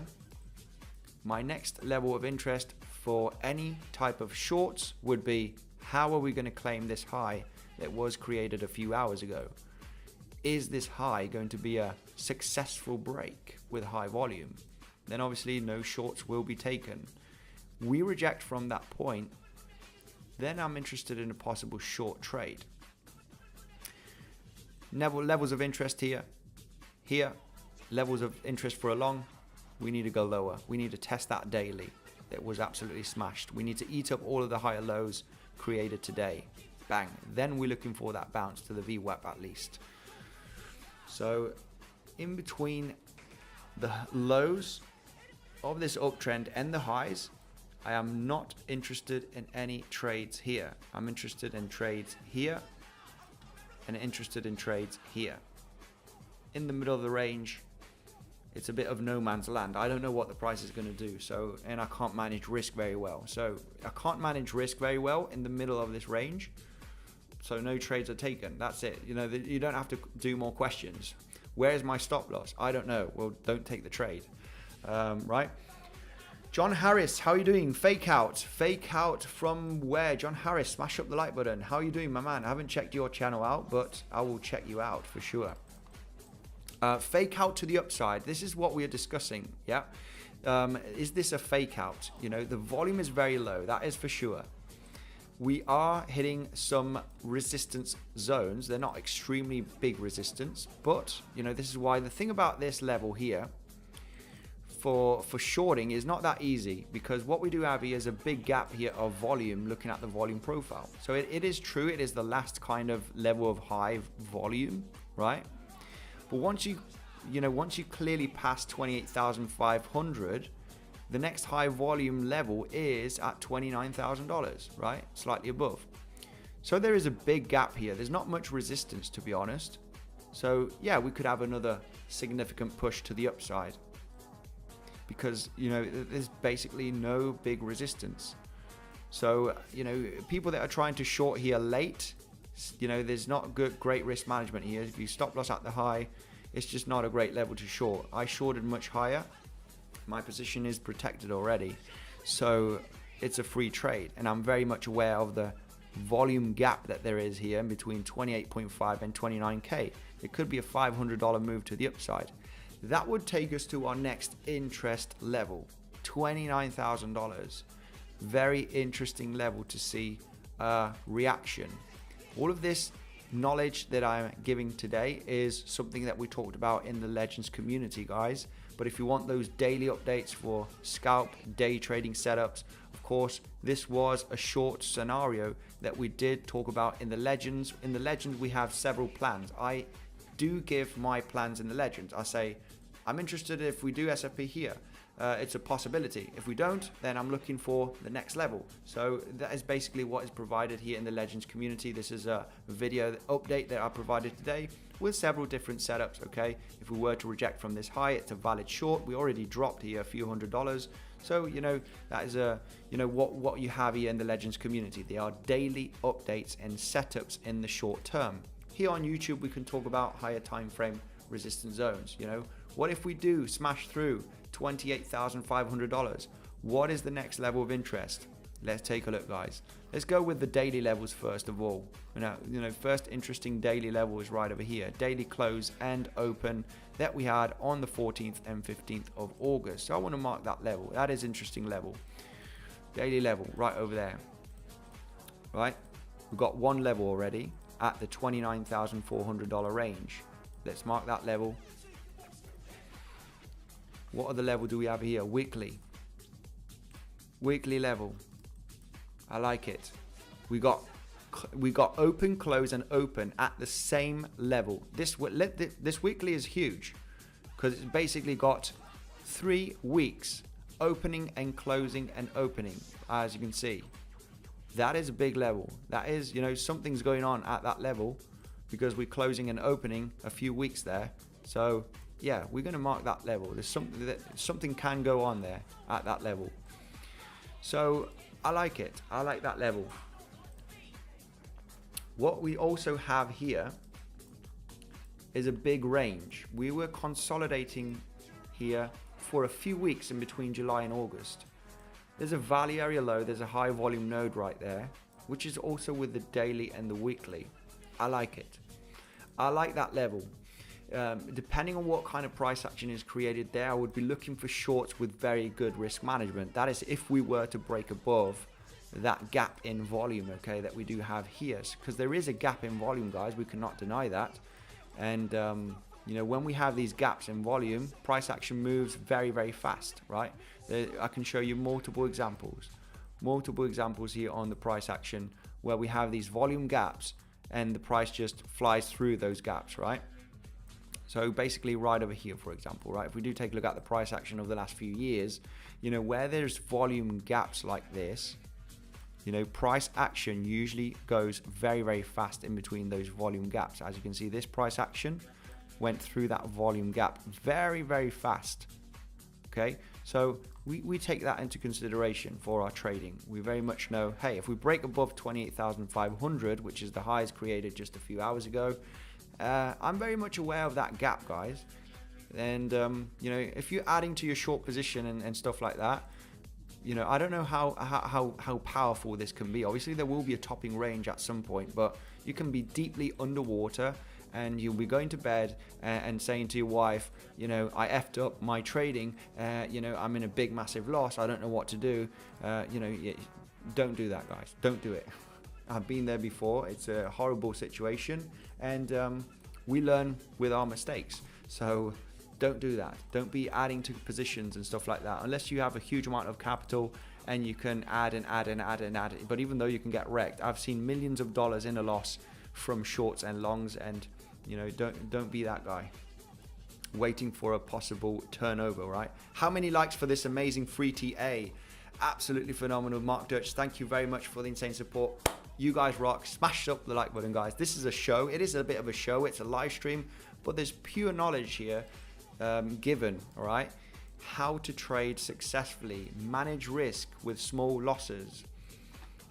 my next level of interest for any type of shorts would be, how are we going to claim this high that was created a few hours ago? Is this high going to be a successful break with high volume? Then obviously no shorts will be taken. We reject from that point, then I'm interested in a possible short trade. Levels of interest here, levels of interest for a long. We need to go lower. We need to test that daily. It was absolutely smashed. We need to eat up all of the higher lows created today. Bang. Then we're looking for that bounce to the VWAP at least. So in between the lows of this uptrend and the highs, I am not interested in any trades here. I'm interested in trades here and interested in trades here. In the middle of the range, it's a bit of no man's land. I don't know what the price is going to do. So, and I can't manage risk very well. So I can't manage risk very well in the middle of this range. So no trades are taken. That's it. You don't have to do more questions. Where is my stop loss? I don't know. Well, don't take the trade. Right? John Harris, how are you doing? Fake out from where? John Harris, smash up the like button. How are you doing, my man? I haven't checked your channel out, but I will check you out for sure. Fake out to the upside. This is what we are discussing. Yeah. Is this a fake out? The volume is very low. That is for sure. We are hitting some resistance zones. They're not extremely big resistance, but this is why the thing about this level here for shorting is not that easy, because what we do have here is a big gap here of volume, looking at the volume profile. So it is true, it is the last kind of level of high volume, right? But once you clearly pass 28,500, the next high volume level is at $29,000, right? Slightly above. So there is a big gap here. There's not much resistance, to be honest. So yeah, we could have another significant push to the upside, because there's basically no big resistance. So people that are trying to short here late, there's not great risk management here. If you stop loss at the high, it's just not a great level to short. I shorted much higher. My position is protected already, so it's a free trade, and I'm very much aware of the volume gap that there is here in between 28.5 and 29k. It could be a $500 move to the upside. That would take us to our next interest level, $29,000. Very interesting level to see a reaction. All of this knowledge that I'm giving today is something that we talked about in the Legends community, guys. But if you want those daily updates for scalp day trading setups, of course, this was a short scenario that we did talk about in the Legends. In the Legends, we have several plans. I do give my plans in the Legends. I say, I'm interested if we do SFP here. It's a possibility. If we don't, then I'm looking for the next level. So that is basically what is provided here in the Legends community. This is a video update that I provided today with several different setups. Okay, if we were to reject from this high, it's a valid short. We already dropped here a few $100s. So that is what you have here in the Legends community. They are daily updates and setups in the short term. Here on YouTube, we can talk about higher time frame resistance zones. What if we do smash through $28,500? What is the next level of interest? Let's take a look, guys. Let's go with the daily levels first of all. First interesting daily level is right over here. Daily close and open that we had on the 14th and 15th of August. So I want to mark that level. That is interesting level. Daily level right over there. Right? We've got one level already at the $29,400 range. Let's mark that level. What other level do we have here? Weekly level. I like it. We got open, close, and open at the same level. This weekly is huge because it's basically got 3 weeks opening and closing and opening. As you can see, that is a big level. That is, something's going on at that level because we're closing and opening a few weeks there. So yeah, we're going to mark that level. There's something can go on there at that level. So I like it. I like that level. What we also have here is a big range. We were consolidating here for a few weeks in between July and August. There's a value area low, there's a high volume node right there, which is also with the daily and the weekly. I like it. I like that level. Depending on what kind of price action is created there, I would be looking for shorts with very good risk management. That is if we were to break above that gap in volume, okay, that we do have here, because there is a gap in volume, guys, we cannot deny that. And you know, when we have these gaps in volume, price action moves very, very fast, right? I can show you multiple examples here on the price action where we have these volume gaps and the price just flies through those gaps, right? So basically right over here, for example, right? If we do take a look at the price action of the last few years, you know, where there's volume gaps like this, you know, price action usually goes very, very fast in between those volume gaps. As you can see, this price action went through that volume gap very, very fast. Okay, so we take that into consideration for our trading. We very much know, hey, if we break above 28,500, which is the highs created just a few hours ago, I'm very much aware of that gap, guys. And you know, if you're adding to your short position and stuff like that, you know, I don't know how powerful this can be. Obviously, there will be a topping range at some point, but you can be deeply underwater and you'll be going to bed and saying to your wife, you know, I effed up my trading, you know, I'm in a big, massive loss. I don't know what to do. You know, don't do that, guys. Don't do it. I've been there before. It's a horrible situation, and we learn with our mistakes. So don't do that. Don't be adding to positions and stuff like that unless you have a huge amount of capital and you can add and add and add and add. But even though you can get wrecked, I've seen millions of dollars in a loss from shorts and longs, and you know, don't be that guy waiting for a possible turnover, right? How many likes for this amazing free TA? Absolutely phenomenal. Mark Dirch, thank you very much for the insane support. You guys rock. Smash up the like button, guys. This is a show. It is a bit of a show. It's a live stream, but there's pure knowledge here given, all right? How to trade successfully, manage risk with small losses.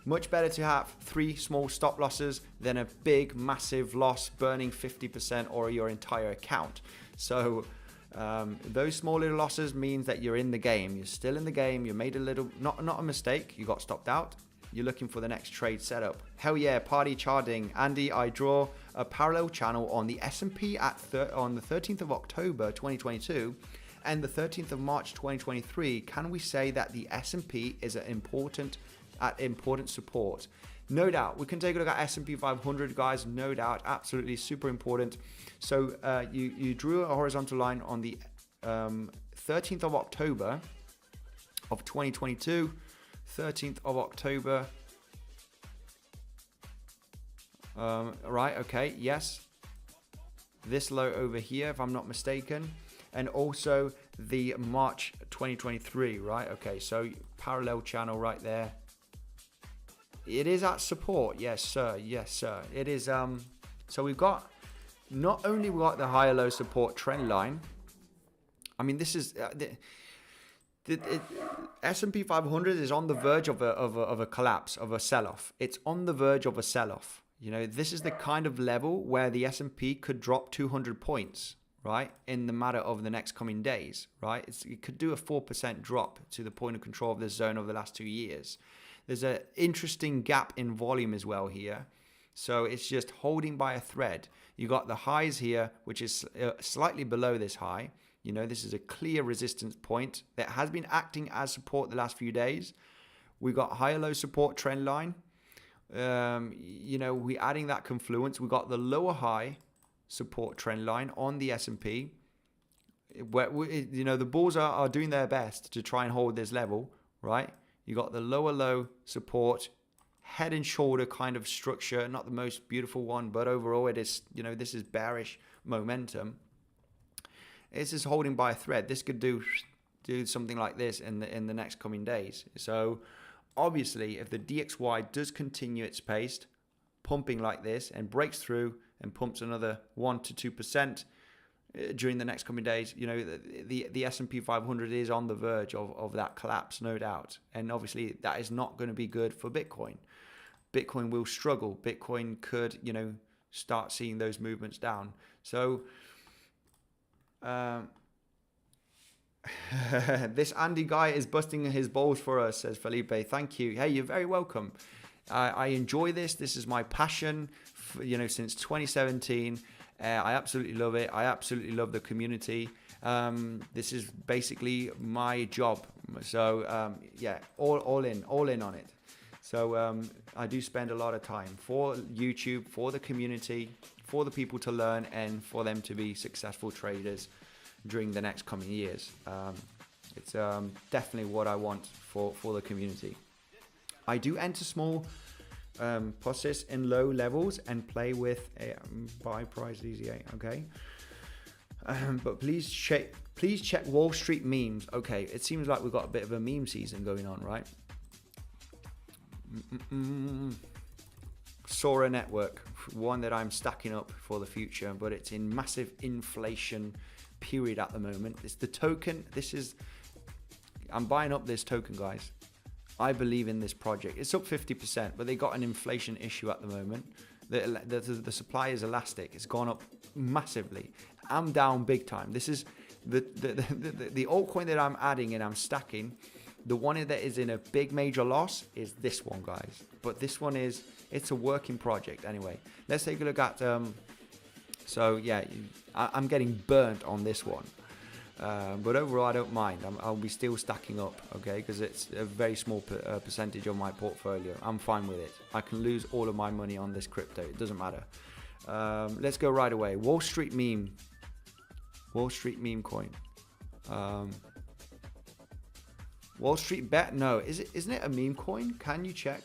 Much better to have 3 small stop losses than a big, massive loss burning 50% or your entire account. So those small little losses means that you're in the game. You're still in the game. You made a little, not a mistake. You got stopped out. You're looking for the next trade setup. Hell yeah, party charting. Andy, I draw a parallel channel on the S&P on the 13th of October 2022 and the 13th of March 2023. Can we say that the S&P is an important support? No doubt. We can take a look at S&P 500, guys. No doubt. Absolutely super important. So you drew a horizontal line on the 13th of October of 2022. 13th of October. Right, okay, yes. This low over here, if I'm not mistaken. And also the March 2023, right? Okay, so parallel channel right there. It is at support, yes sir, yes sir. It is, so we've got, not only we got the higher low support trend line. I mean, this is, S&P 500 is on the verge of a collapse, of a sell-off. It's on the verge of a sell-off. You know, this is the kind of level where the S&P could drop 200 points, right, in the matter of the next coming days, right? It could do a 4% drop to the point of control of this zone over the last 2 years. There's an interesting gap in volume as well here. So it's just holding by a thread. You got the highs here, which is slightly below this high. You know, this is a clear resistance point that has been acting as support the last few days. We got higher low support trend line. You know, we adding that confluence. We got the lower high support trend line on the S&P. Where you know, the bulls are doing their best to try and hold this level, right? You got the lower low support, head and shoulder kind of structure, not the most beautiful one, but overall it is, you know, this is bearish momentum. It's just holding by a thread. This could do something like this in the next coming days. So obviously, if the DXY does continue its pace, pumping like this, and breaks through and pumps another 1 to 2%, during the next coming days. You know, the S&P 500 is on the verge of that collapse, no doubt. And obviously that is not going to be good for Bitcoin. Bitcoin will struggle. Bitcoin could, you know, start seeing those movements down. So this Andy guy is busting his balls for us, says Felipe. Thank you. Hey, you're very welcome. I enjoy this. This is my passion, you know, since 2017. I absolutely love it. I absolutely love the community. This is basically my job. So yeah, all in on it. So I do spend a lot of time for YouTube, for the community, for the people to learn, and for them to be successful traders during the next coming years. It's definitely what I want for the community. I do enter small process in low levels and play with buy price easy, okay? But please check Wall Street memes. Okay, it seems like we've got a bit of a meme season going on, right? Sora network, one that I'm stacking up for the future, but it's in massive inflation period at the moment. It's the token. I'm buying up this token, guys. I believe in this project. It's up 50%, but they got an inflation issue at the moment. The supply is elastic. It's gone up massively. I'm down big time. This is the altcoin that I'm adding and I'm stacking. The one that is in a big major loss is this one, guys. But this one it's a working project anyway. Let's take a look at. So yeah, I'm getting burnt on this one. But overall, I don't mind. I'll be still stacking up, okay? Because it's a very small percentage of my portfolio. I'm fine with it. I can lose all of my money on this crypto. It doesn't matter. Let's go right away. Wall Street meme coin. Wall Street bet? No, isn't it a meme coin? Can you check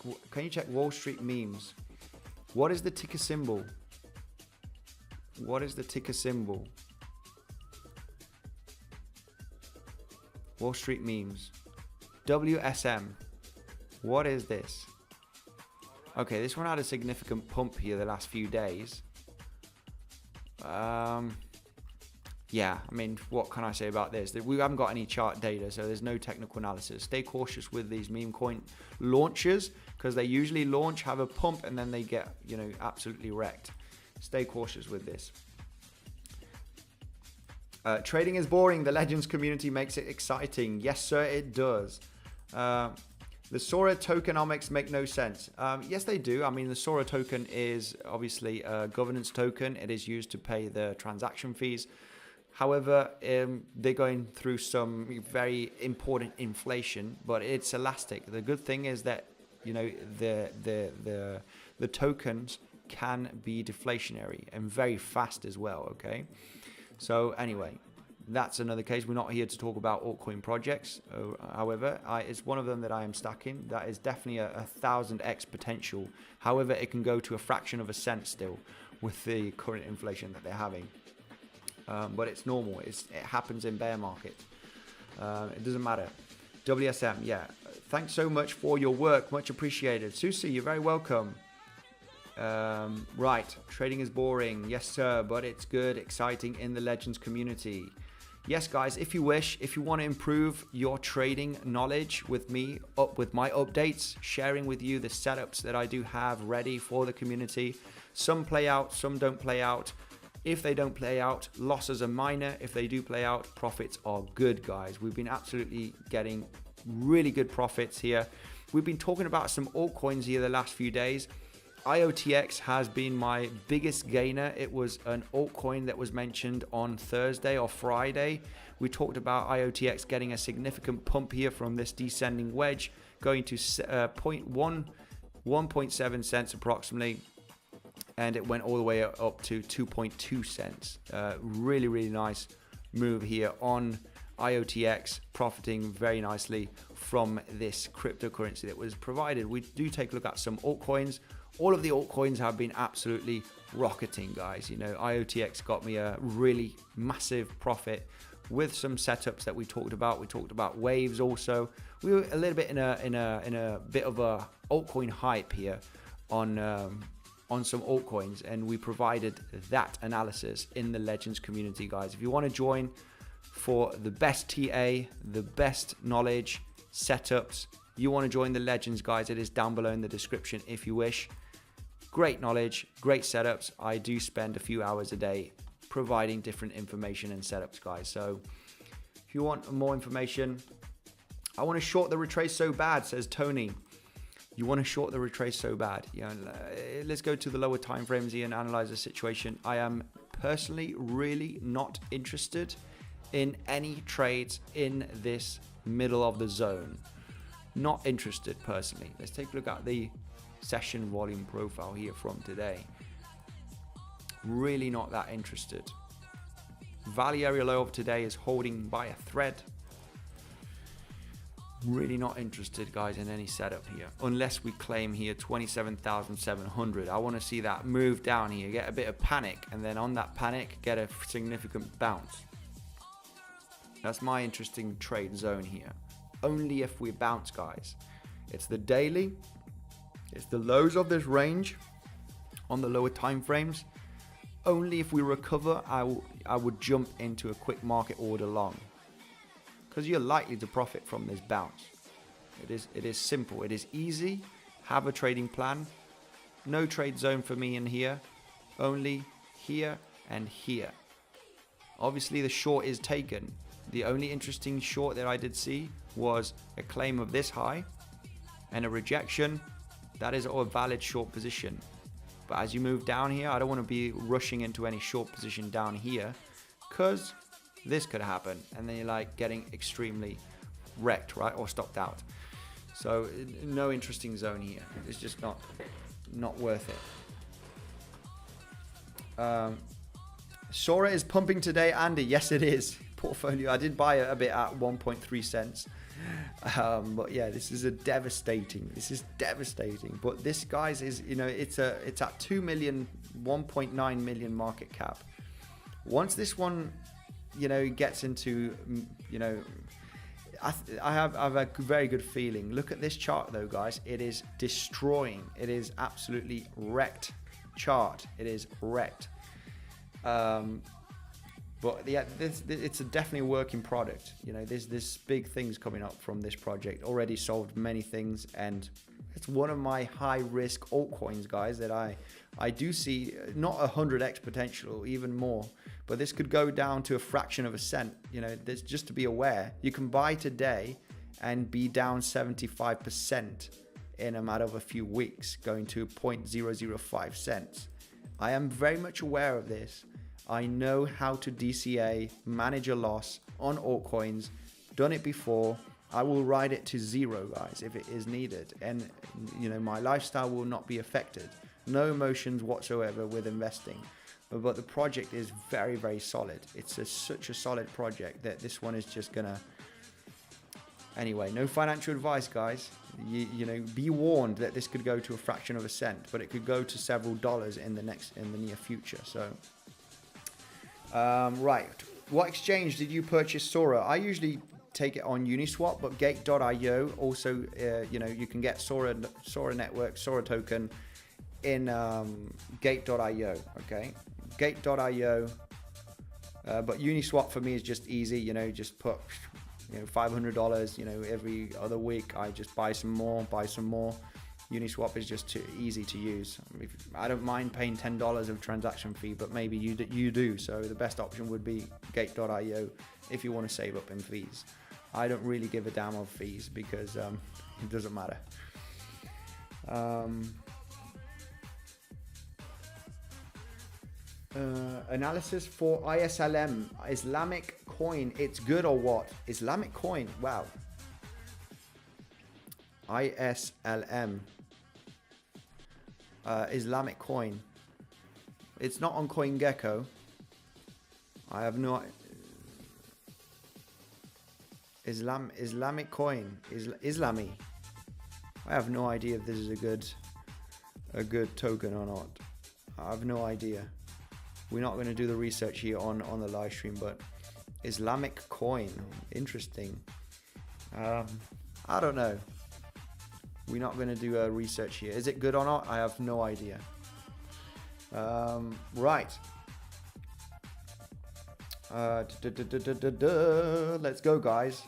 Wall Street memes? What is the ticker symbol? What is the ticker symbol? Wall Street memes. WSM. What is this? Okay, this one had a significant pump here the last few days. Yeah, I mean, what can I say about this? We haven't got any chart data, so there's no technical analysis. Stay cautious with these meme coin launches, because they usually launch, have a pump, and then they get, you know, absolutely wrecked. Stay cautious with this. Trading is boring. The Legends community makes it exciting. Yes, sir, it does. The Sora tokenomics make no sense. Yes, they do. I mean, the Sora token is obviously a governance token. It is used to pay the transaction fees. However, they're going through some very important inflation, but it's elastic. The good thing is that, you know, the tokens can be deflationary and very fast as well, okay? So anyway, that's another case. We're not here to talk about altcoin projects. However, it's one of them that I am stacking. That is definitely a 1000x potential. However, it can go to a fraction of a cent still with the current inflation that they're having. But it's normal. It happens in bear market. It doesn't matter. WSM, yeah. Thanks so much for your work. Much appreciated. Susie, you're very welcome. Right, trading is boring. Yes, sir, but it's good, exciting in the Legends community. Yes, guys, if you wish, if you want to improve your trading knowledge with me, with my updates, sharing with you the setups that I do have ready for the community. Some play out, some don't play out. If they don't play out, losses are minor. If they do play out, profits are good, guys. We've been absolutely getting really good profits here. We've been talking about some altcoins here the last few days. IOTX has been my biggest gainer. It was an altcoin that was mentioned on Thursday or Friday. We talked about IOTX getting a significant pump here from this descending wedge, going to 1.7 cents approximately. And it went all the way up to 2.2 cents. Really, really nice move here on IOTX, profiting very nicely from this cryptocurrency that was provided. We do take a look at some altcoins. All of the altcoins have been absolutely rocketing, guys. You know, IOTX got me a really massive profit with some setups that we talked about. We talked about waves also. We were a little bit in a bit of a altcoin hype here on on some altcoins, and we provided that analysis in the Legends community, guys. If you want to join for the best TA, the best knowledge, setups, you want to join the Legends, guys, it is down below in the description if you wish. Great knowledge, great setups. I do spend a few hours a day providing different information and setups, guys. So if you want more information, I want to short the retrace so bad, says Tony. You want to short the retrace so bad. You know, let's go to the lower time frames here and analyze the situation. I am personally really not interested in any trades in this middle of the zone. Not interested personally. Let's take a look at the session volume profile here from today. Really not that interested. Value area low of today is holding by a thread. Really not interested, guys, in any setup here, unless we claim here 27,700. I want to see that move down here, get a bit of panic, and then on that panic get a significant bounce. That's my interesting trade zone here. Only if we bounce, guys. It's the daily, it's the lows of this range on the lower time frames. Only if we recover, I would jump into a quick market order long, because you're likely to profit from this bounce. It is simple, it is easy. Have a trading plan. No trade zone for me in here, only here and here. Obviously the short is taken. The only interesting short that I did see was a claim of this high and a rejection. That is a valid short position. But as you move down here, I don't want to be rushing into any short position down here, because this could happen and then you're like getting extremely wrecked, right, or stopped out. So no interesting zone here. It's just not worth it. Sora is pumping today, Andy. Yes, it is. Portfolio, I did buy a bit at 1.3 cents, but yeah, this is devastating. But this, guys, is, you know, it's at 2 million, 1.9 million market cap. Once this one, you know, gets into, you know, I have a very good feeling. Look at this chart though, guys. It is destroying. It is absolutely wrecked chart. It is wrecked. But yeah, it's definitely a working product. You know, there's big things coming up from this project. Already solved many things, and it's one of my high risk altcoins, guys, that I do see not 100x potential, even more. But this could go down to a fraction of a cent. You know, there's just to be aware. You can buy today and be down 75% in a matter of a few weeks, going to 0.005 cents. I am very much aware of this. I know how to DCA, manage a loss on altcoins, done it before. I will ride it to zero, guys, if it is needed. And, you know, my lifestyle will not be affected. No emotions whatsoever with investing. But the project is very, very solid. It's such a solid project that this one is just gonna... Anyway, no financial advice, guys. You know, be warned that this could go to a fraction of a cent, but it could go to several dollars in the near future. So... right, what exchange did you purchase Sora? I usually take it on Uniswap, but Gate.io also, you know, you can get Sora network, Sora token in Gate.io. Okay, Gate.io, but Uniswap for me is just easy. You know, just put, you know, $500. You know, every other week I just buy some more. Uniswap is just too easy to use. I don't mind paying $10 of transaction fee, but maybe you do. So the best option would be Gate.io if you want to save up in fees. I don't really give a damn of fees because it doesn't matter. Analysis for ISLM, Islamic coin. It's good or what? Islamic coin. Wow. ISLM. Islamic coin. It's not on CoinGecko. I have no... Islamic coin. Islami. I have no idea if this is a good token or not. I have no idea. We're not going to do the research here on the live stream, but Islamic coin. Interesting. I don't know. We're not going to do a research here. Is it good or not? I have no idea. Right. Let's go, guys.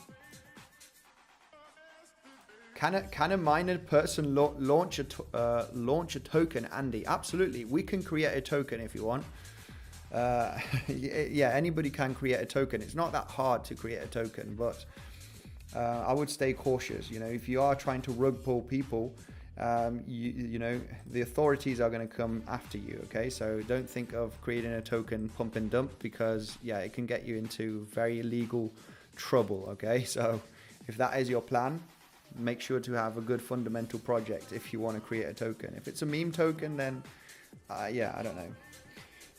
Can a minded person launch a token, Andy? Absolutely. We can create a token if you want. Yeah, anybody can create a token. It's not that hard to create a token, but I would stay cautious. You know, if you are trying to rug pull people, you know, the authorities are going to come after you. Okay, so don't think of creating a token pump and dump, because yeah, it can get you into very illegal trouble. Okay, so if that is your plan, make sure to have a good fundamental project if you want to create a token. If it's a meme token, then yeah, I don't know.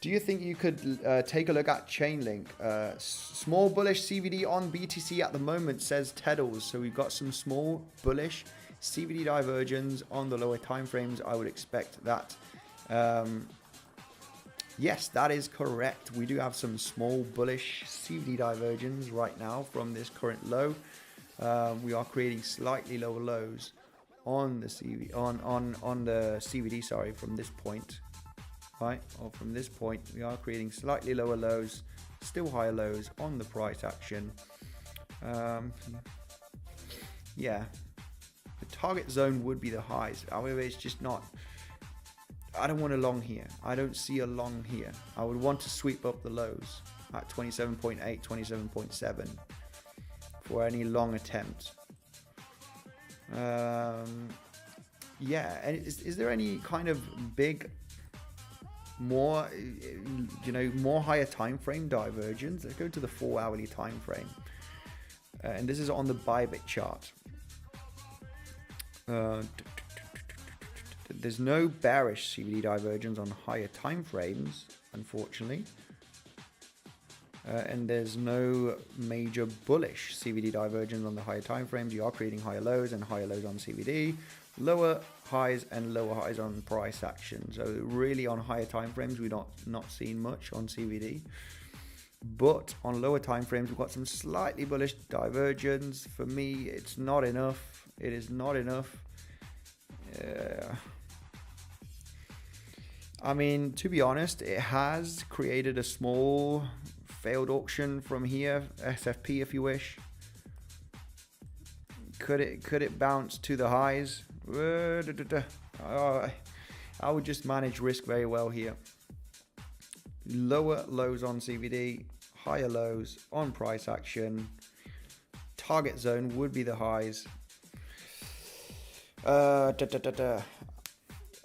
Do you think you could take a look at Chainlink? Small bullish CVD on BTC at the moment, says Teddles. So we've got some small bullish CVD divergence on the lower time frames. I would expect that. Yes, that is correct. We do have some small bullish CVD divergence right now from this current low. We are creating slightly lower lows on the CVD, sorry, from this point. Right, or from this point, we are creating slightly lower lows, still higher lows on the price action. Yeah, the target zone would be the highs. However, it's just not. I don't want a long here. I don't see a long here. I would want to sweep up the lows at 27.8, 27.7 for any long attempt. Yeah, and is there any kind of big, more, you know, more higher time frame divergence? Let's go to the 4-hourly time frame, and this is on the Bybit chart. There's no bearish CVD divergence on higher time frames, unfortunately, and there's no major bullish CVD divergence on the higher time frames. You are creating higher lows and higher lows on CVD, lower highs and lower highs on price action. So really on higher time frames, we're not seeing much on CVD, but on lower time frames, we've got some slightly bullish divergence. For me, it's not enough. It is not enough. I mean, to be honest, it has created a small failed auction from here, SFP if you wish. Could it bounce to the highs? I would just manage risk very well here. Lower lows on CVD, higher lows on price action. Target zone would be the highs.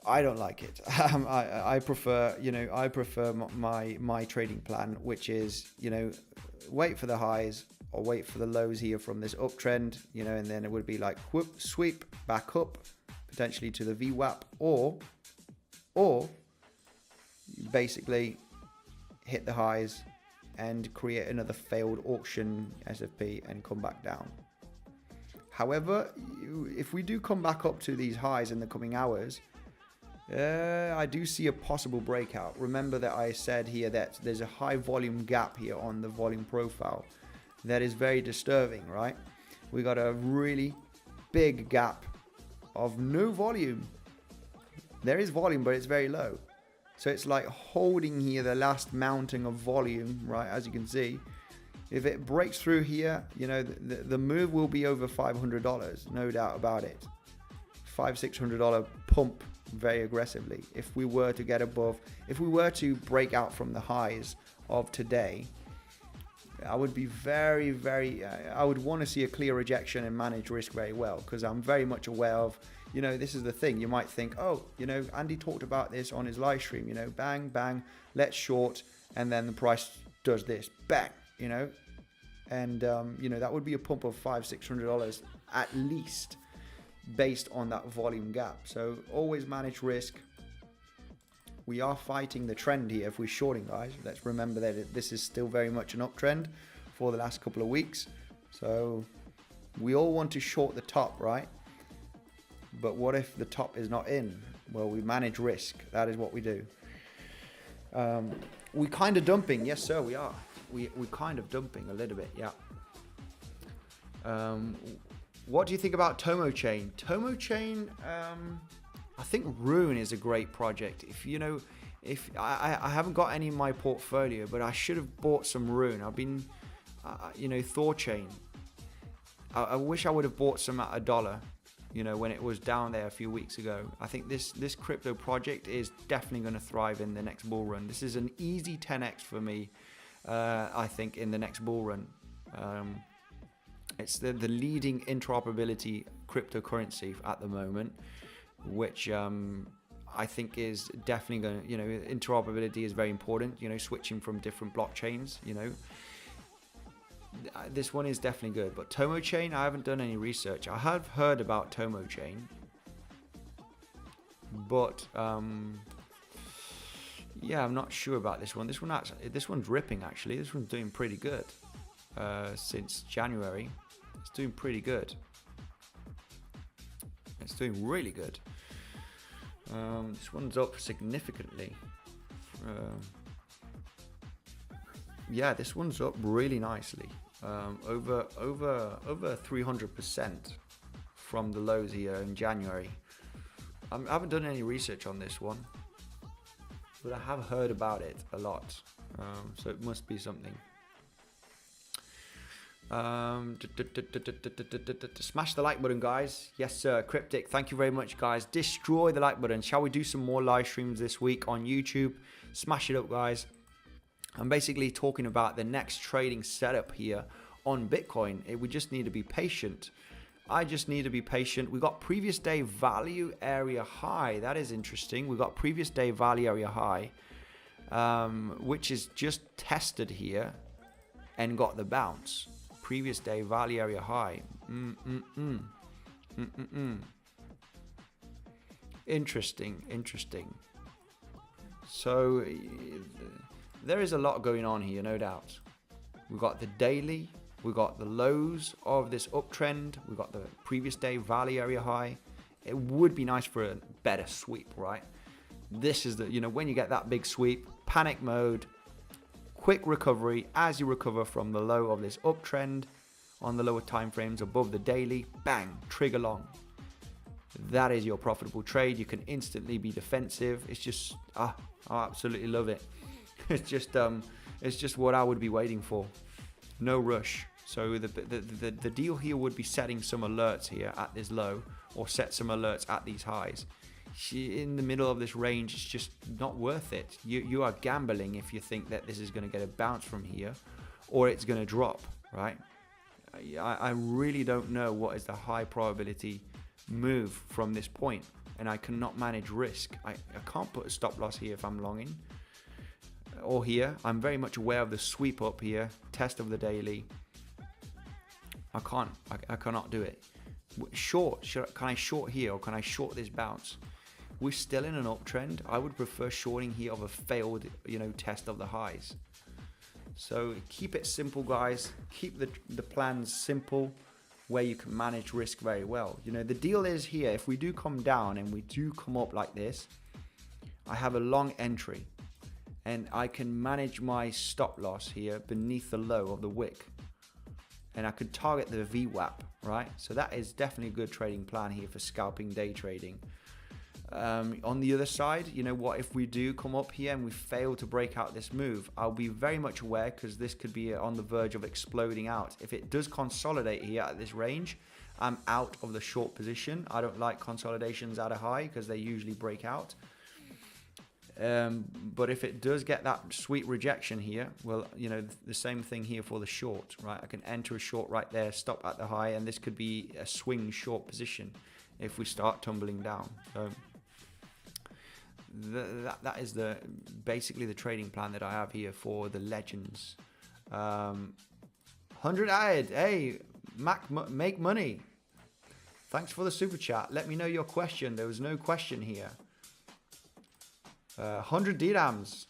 I don't like it. I prefer, you know, my trading plan, which is, you know, wait for the highs or wait for the lows here from this uptrend, you know, and then it would be like whoop, sweep back up potentially to the VWAP, or basically hit the highs and create another failed auction SFP and come back down. However, if we do come back up to these highs in the coming hours, I do see a possible breakout. Remember that I said here that there's a high volume gap here on the volume profile. That is very disturbing, right? We got a really big gap of no volume. There is volume, but it's very low. So it's like holding here the last mounting of volume, right? As you can see, if it breaks through here, you know, the move will be over $500, no doubt about it. $500-600 pump very aggressively. If we were to get above, if we were to break out from the highs of today, I would be very, I would want to see a clear rejection and manage risk very well, because I'm very much aware of, you know, this is the thing. You might think, oh, you know, Andy talked about this on his live stream, you know, bang, bang, let's short, and then the price does this, bang, you know, and, you know, that would be a pump of $500-600 at least, based on that volume gap. So always manage risk. We are fighting the trend here if we're shorting, guys. Let's remember that this is still very much an uptrend for the last couple of weeks. So we all want to short the top, right? But what if the top is not in? Well, we manage risk. That is what we do. We kind of dumping. Yes, sir, we are. We kind of dumping a little bit, yeah. What do you think about Tomo Chain? Tomo Chain, I think Rune is a great project. If you know, if I haven't got any in my portfolio, but I should have bought some Rune. I've been, you know, Thorchain. I wish I would have bought some at $1, you know, when it was down there a few weeks ago. I think this crypto project is definitely going to thrive in the next bull run. This is an easy 10x for me, I think, in the next bull run. It's the leading interoperability cryptocurrency at the moment, which I think is definitely going to, you know, interoperability is very important, you know, switching from different blockchains, you know. This one is definitely good, but Tomo Chain, I haven't done any research. I have heard about Tomo Chain, but yeah, I'm not sure about this one. This one's ripping actually. This one's doing pretty good since January. It's doing pretty good. It's doing really good. This one's up significantly. Yeah, this one's up really nicely. Over 300% from the lows here in January. I haven't done any research on this one, but I have heard about it a lot. So it must be something. Smash the like button, guys. Yes sir. Cryptic, thank you very much, guys. Destroy the like button. Shall we do some more live streams this week on YouTube? Smash it up, guys. I'm basically talking about the next trading setup here on Bitcoin. We just need to be patient. I just need to be patient. We got previous day value area high. That is interesting. We got previous day value area high, which is just tested here and got the bounce. Previous day value area high. Interesting. So there is a lot going on here, no doubt. We've got the daily, we got the lows of this uptrend, we got the previous day value area high. It would be nice for a better sweep, right? This is the, you know, when you get that big sweep, panic mode, quick recovery as you recover from the low of this uptrend on the lower time frames above the daily, bang, trigger long. That is your profitable trade. You can instantly be defensive. It's just, I absolutely love it. It's just what I would be waiting for. No rush. So the deal here would be setting some alerts here at this low, or set some alerts at these highs. In the middle of this range, it's just not worth it. You are gambling if you think that this is going to get a bounce from here, or it's going to drop, right? I really don't know what is the high probability move from this point, and I cannot manage risk. I can't put a stop loss here if I'm longing. Or here, I'm very much aware of the sweep up here, test of the daily. I cannot do it. Short, can I short here, or can I short this bounce? We're still in an uptrend. I would prefer shorting here of a failed, you know, test of the highs. So keep it simple, guys. Keep the plans simple, where you can manage risk very well. You know, the deal is here, if we do come down and we do come up like this, I have a long entry. And I can manage my stop loss here beneath the low of the wick. And I could target the VWAP, right? So that is definitely a good trading plan here for scalping day trading. On the other side, you know what, if we do come up here and we fail to break out this move, I'll be very much aware, because this could be on the verge of exploding out. If it does consolidate here at this range, I'm out of the short position. I don't like consolidations at a high because they usually break out. But if it does get that sweet rejection here, well, you know, the same thing here for the short, right? I can enter a short right there, stop at the high, and this could be a swing short position if we start tumbling down. So that is basically the trading plan that I have here for the legends. 100 added. Hey, Mac, make money. Thanks for the super chat. Let me know your question. There was no question here. 100 dirhams.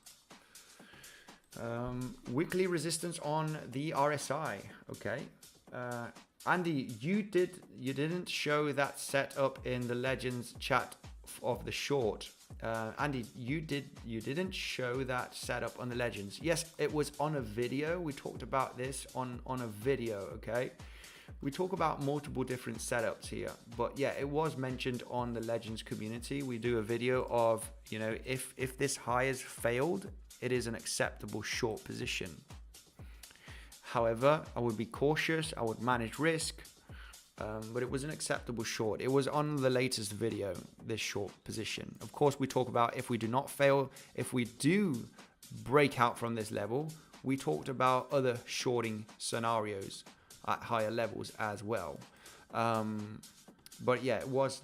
Weekly resistance on the RSI. Okay. Andy, you didn't show that setup in the legends chat of the short. Andy, you didn't show that setup on the legends. Yes, it was on a video. We talked about this on a video. Okay. we talk about multiple different setups here, but yeah, it was mentioned on the Legends community. We do a video of, you know, if this high has failed, it is an acceptable short position. However, I would be cautious, I would manage risk, but it was an acceptable short. It was on the latest video, this short position. Of course, we talk about if we do not fail, if we do break out from this level, we talked about other shorting scenarios at higher levels as well. But yeah, it was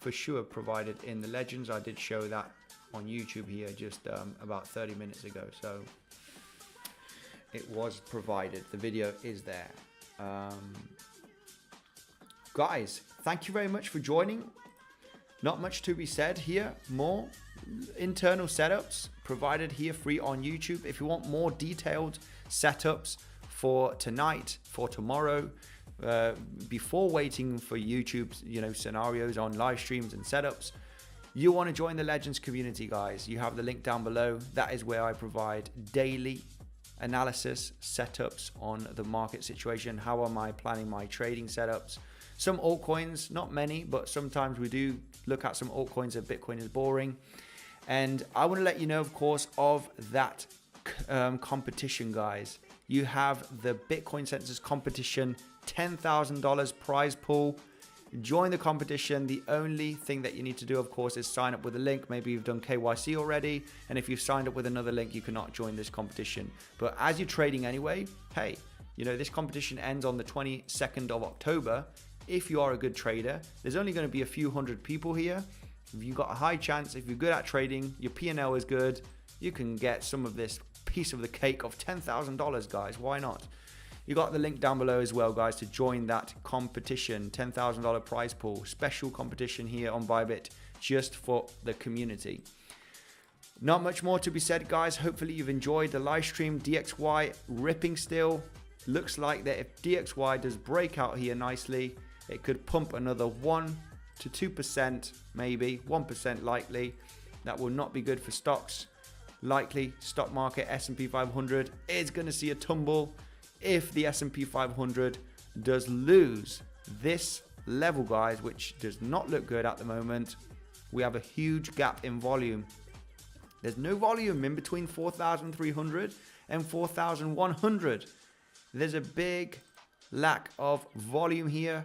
for sure provided in the Legends. I did show that on YouTube here just about 30 minutes ago. So it was provided. The video is there. Guys, thank you very much for joining. Not much to be said here. More internal setups provided here free on YouTube. If you want more detailed setups for tonight, for tomorrow, before waiting for YouTube's, you know, scenarios on live streams and setups, you want to join the Legends community, guys. You have the link down below. That is where I provide daily analysis, setups on the market situation. How am I planning my trading setups? Some altcoins, not many, but sometimes we do look at some altcoins if Bitcoin is boring. And I want to let you know, of course, of that competition, guys. You have the Bitcoinsensus competition, $10,000 prize pool. Join the competition. The only thing that you need to do, of course, is sign up with a link. Maybe you've done KYC already, and if you've signed up with another link, you cannot join this competition. But as you're trading anyway, hey, you know, this competition ends on the 22nd of October. If you are a good trader, there's only going to be a few hundred people here. If you've got a high chance, if you're good at trading, your P&L is good, you can get some of this piece of the cake of $10,000, guys. Why not? You got the link down below as well, guys, to join that competition. $10,000 prize pool, special competition here on Bybit just for the community. Not much more to be said, guys. Hopefully you've enjoyed the live stream. DXY ripping still. Looks like that if DXY does break out here nicely, it could pump another 1 to 2%, maybe 1% likely. That will not be good for stocks. Likely stock market S&P 500 is going to see a tumble if the S&P 500 does lose this level, guys, which does not look good at the moment. We have a huge gap in volume. There's no volume in between 4,300 and 4,100. There's a big lack of volume here.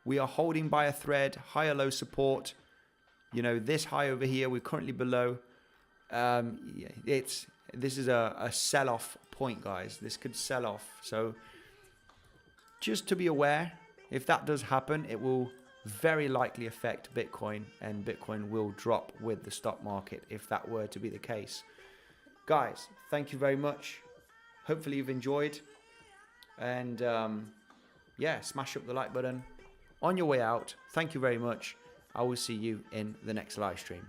We are holding by a thread, higher low support. You know, this high over here, we're currently below. This is a sell-off point, guys. This could sell off. So just to be aware, if that does happen, it will very likely affect Bitcoin, and Bitcoin will drop with the stock market if that were to be the case. Guys, thank you very much. Hopefully you've enjoyed. And yeah, smash up the like button on your way out. Thank you very much. I will see you in the next live stream.